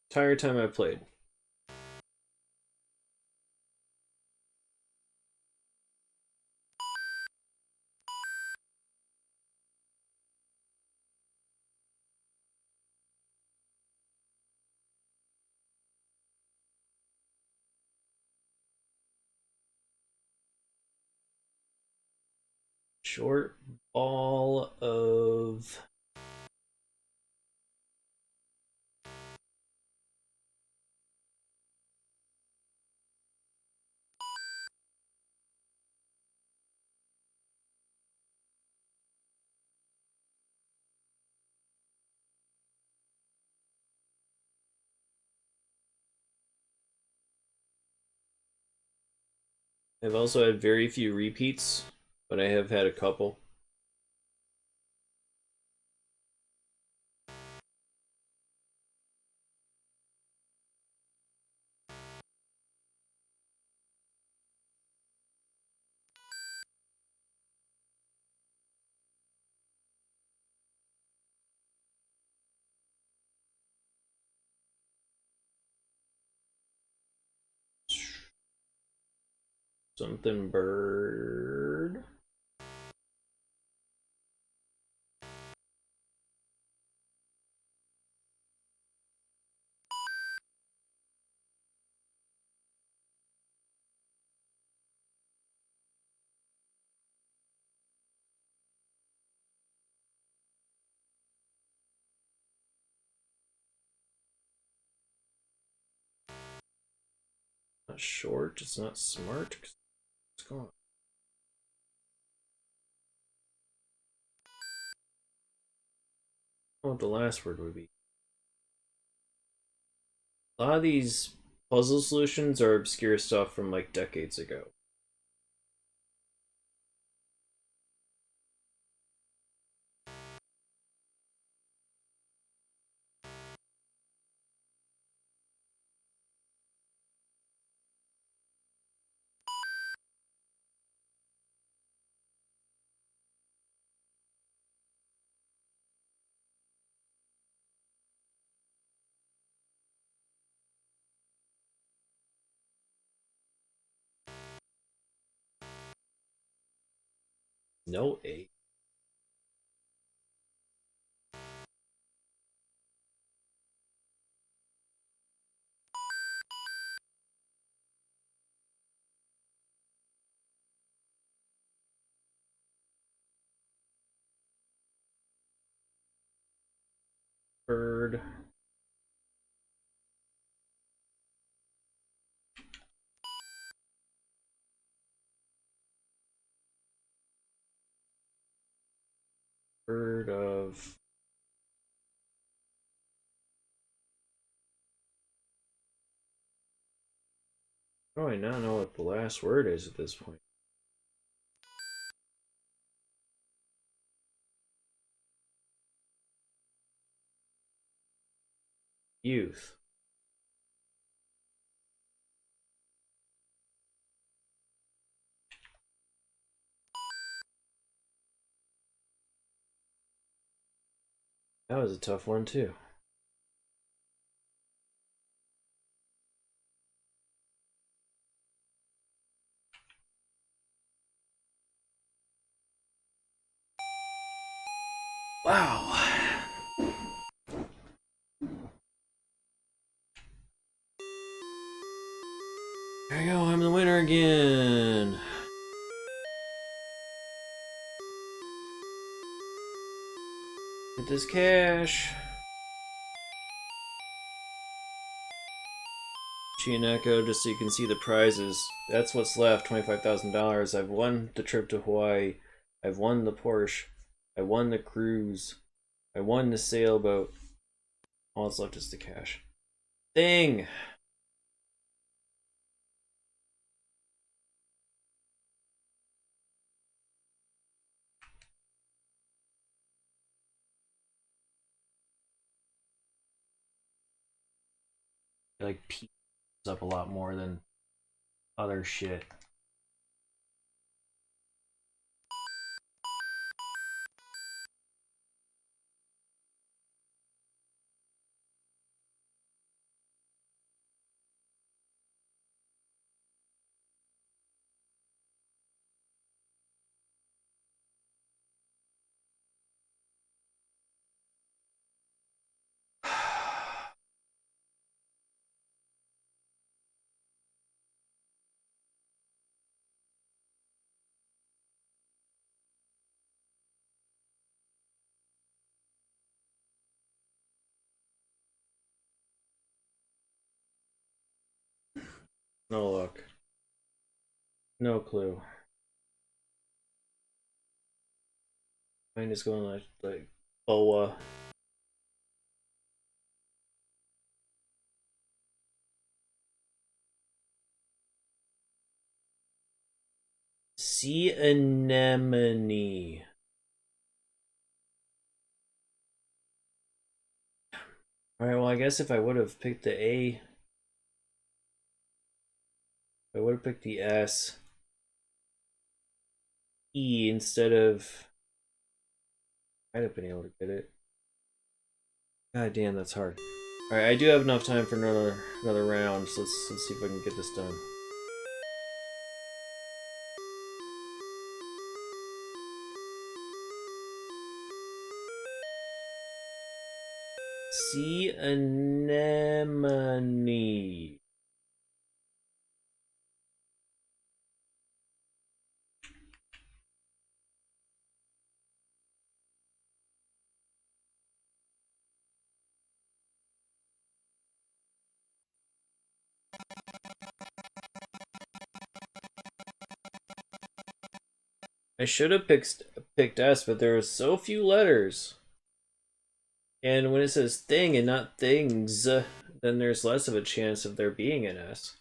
Entire time I've played. Short ball of. I've also had very few repeats, but I have had a couple. Something bird. Not short, it's not smart. What's going on? I don't know what the last word would be. A lot of these puzzle solutions are obscure stuff from like decades ago. No A. Bird. Bird of. How do I not know what the last word is at this point? Youth. That was a tough one too. Wow. There you go, I'm the winner again. Get this cash. Chianecco, just so you can see the prizes. That's what's left, $25,000. I've won the trip to Hawaii. I've won the Porsche. I won the cruise. I won the sailboat. All that's left is the cash. Thing! Like, pees up a lot more than other shit. No luck. No clue. Mine is going like BOA. Sea anemone. Alright, well, I guess if I would have picked the A, I would have picked the S, E instead of. I'd have been able to get it. God damn, that's hard. Alright, I do have enough time for another round, so let's see if I can get this done. Sea anemone. I should have picked S, but there were so few letters. And when it says thing and not things, then there's less of a chance of there being an S.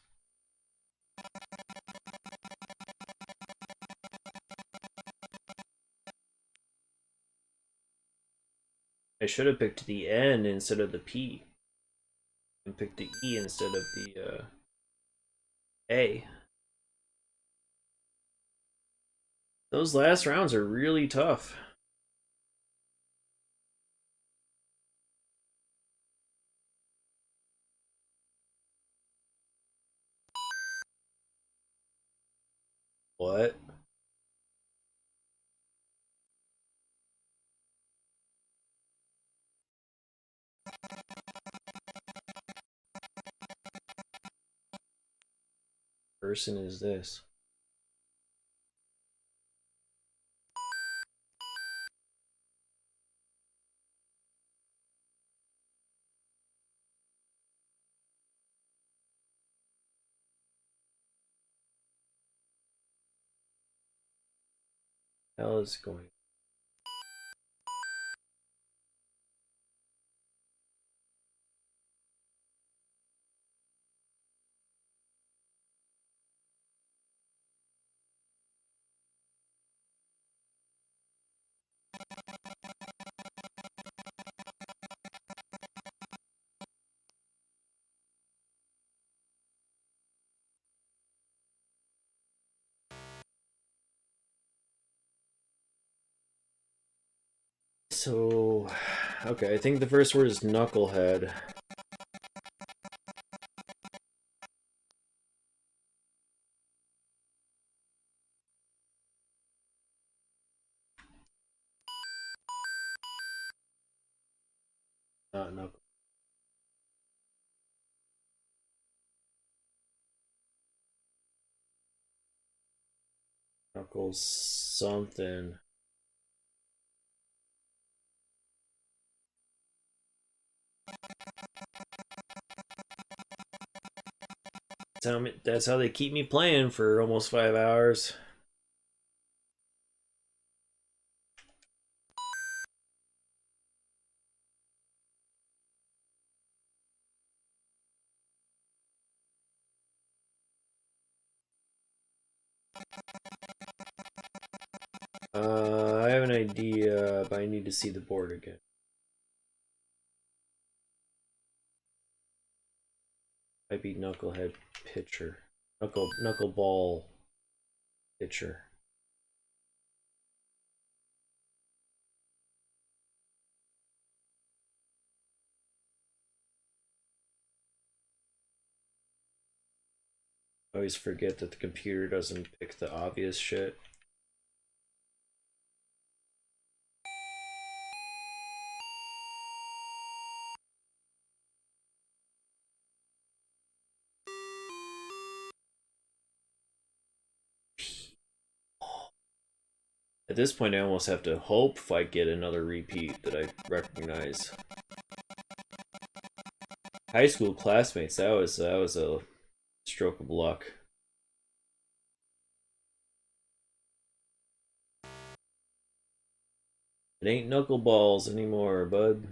I should have picked the N instead of the P. And picked the E instead of the A. Those last rounds are really tough. What? Person is this? Hell is going. So, okay, I think the first word is knucklehead. Not knuckle. Knuckles something. That's how they keep me playing for almost 5 hours. I have an idea, but I need to see the board again. Might be knucklehead pitcher. Knuckleball pitcher. I always forget that the computer doesn't pick the obvious shit. At this point, I almost have to hope if I get another repeat that I recognize. High school classmates, that was a stroke of luck. It ain't knuckleballs anymore, bud.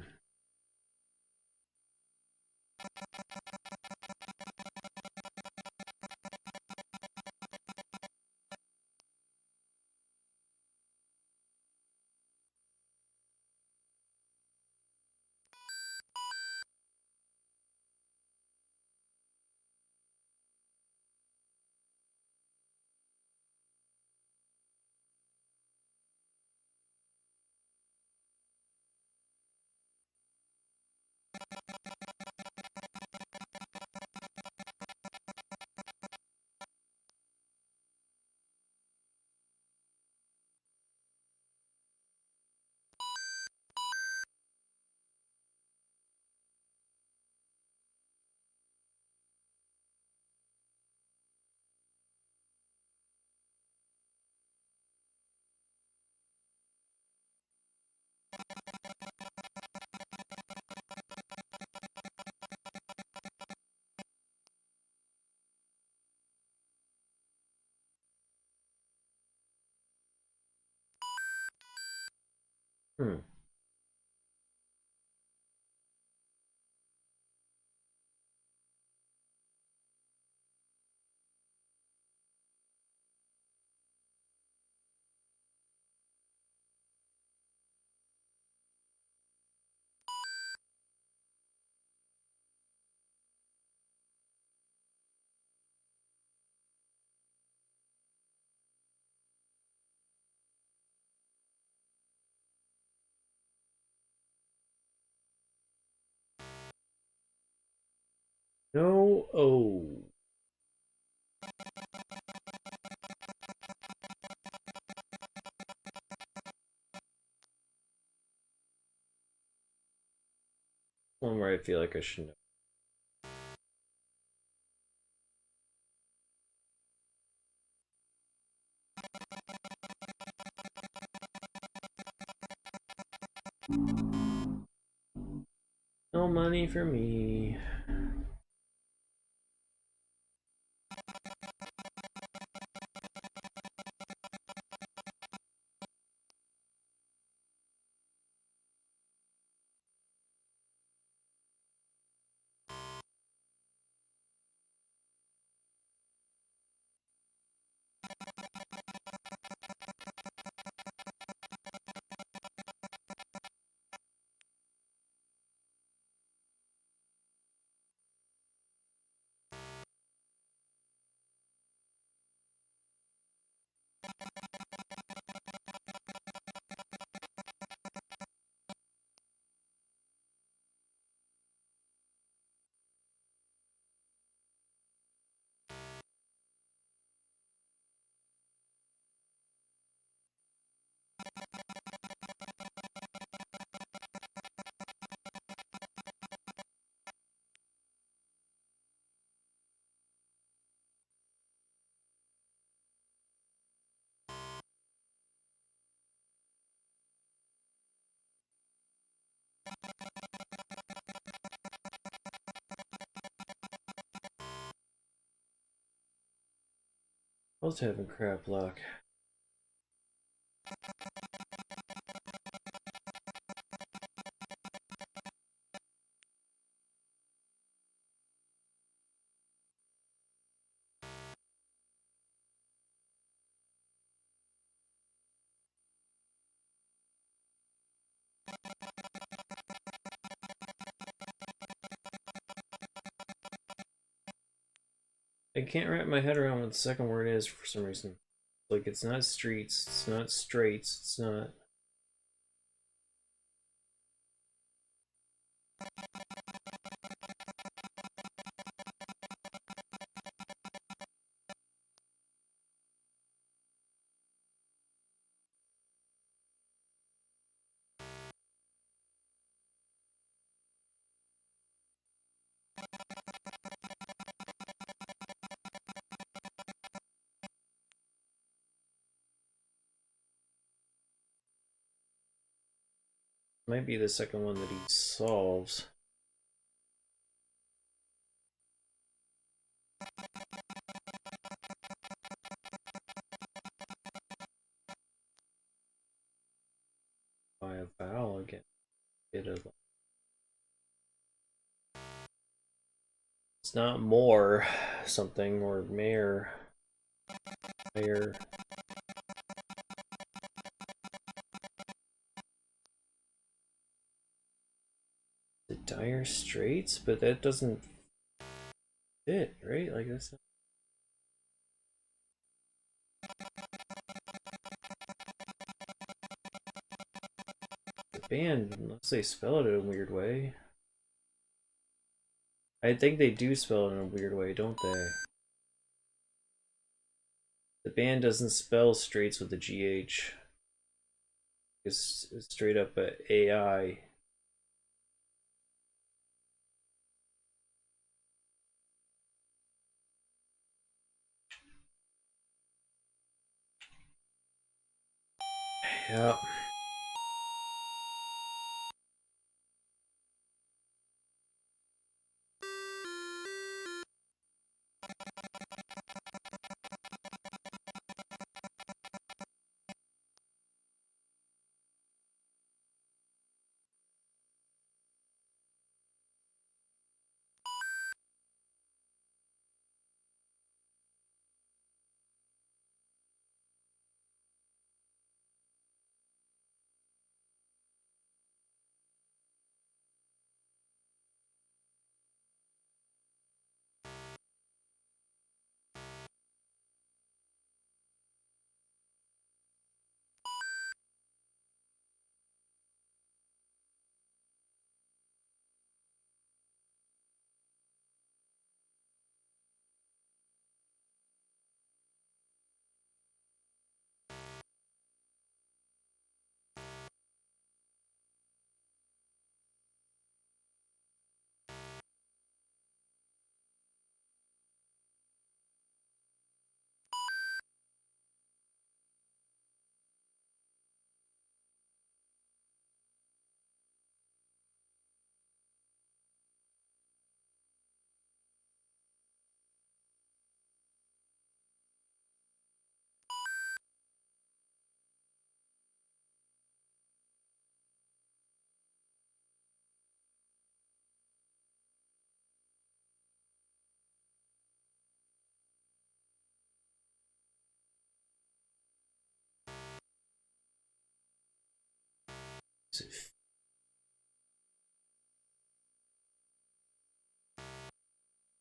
Hmm. No. Oh. One where I feel like I should know. No money for me. I was having crap luck. I can't wrap my head around what the second word is for some reason. Like, it's not streets, it's not straights, it's not... Might be the second one that he solves. By a vowel again. It's not more something or mayor. Mayor. The Dire Straits, but that doesn't fit, right? Like that's not... the band, unless they spell it in a weird way. I think they do spell it in a weird way, don't they? The band doesn't spell Straits with a GH. It's straight up a AI. Yeah.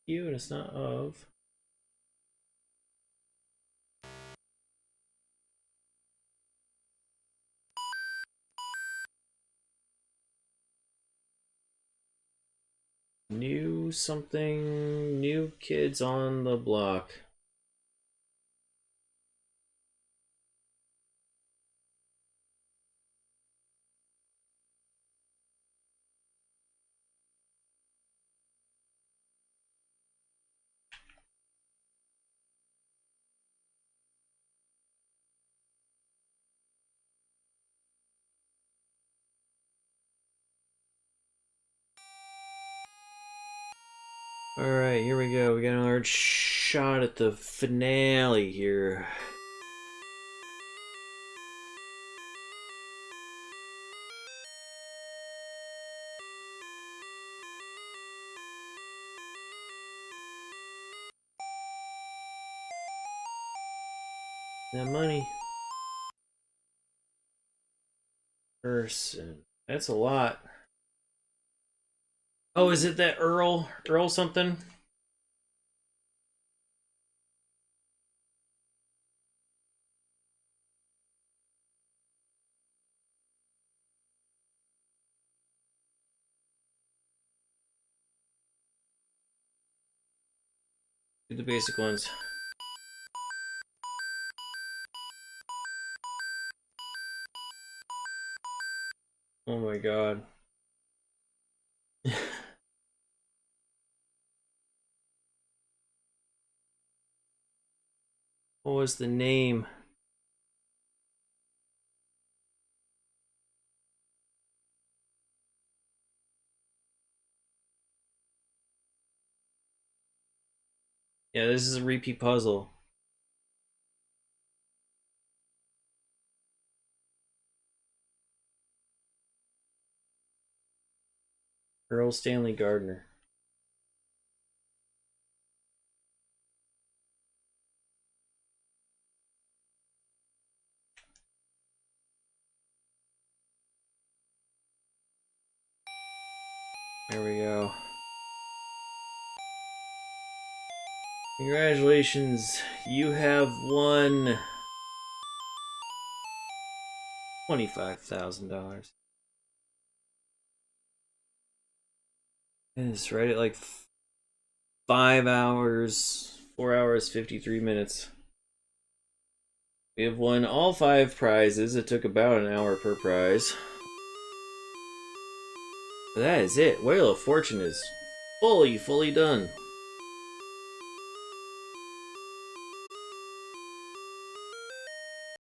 You and it's not of. New something, new kids on the block. Alright, here we go. We got another shot at the finale here. That money. Person. That's a lot. Oh, is it that Earl? Earl something? Do the basic ones. Oh my god. What was the name? Yeah, this is a repeat puzzle. Earl Stanley Gardner. There we go. Congratulations, you have won $25,000. It's right at like 5 hours, 4 hours, 53 minutes. We have won all 5 prizes. It took about an hour per prize. But that is it. Wheel of Fortune is fully done.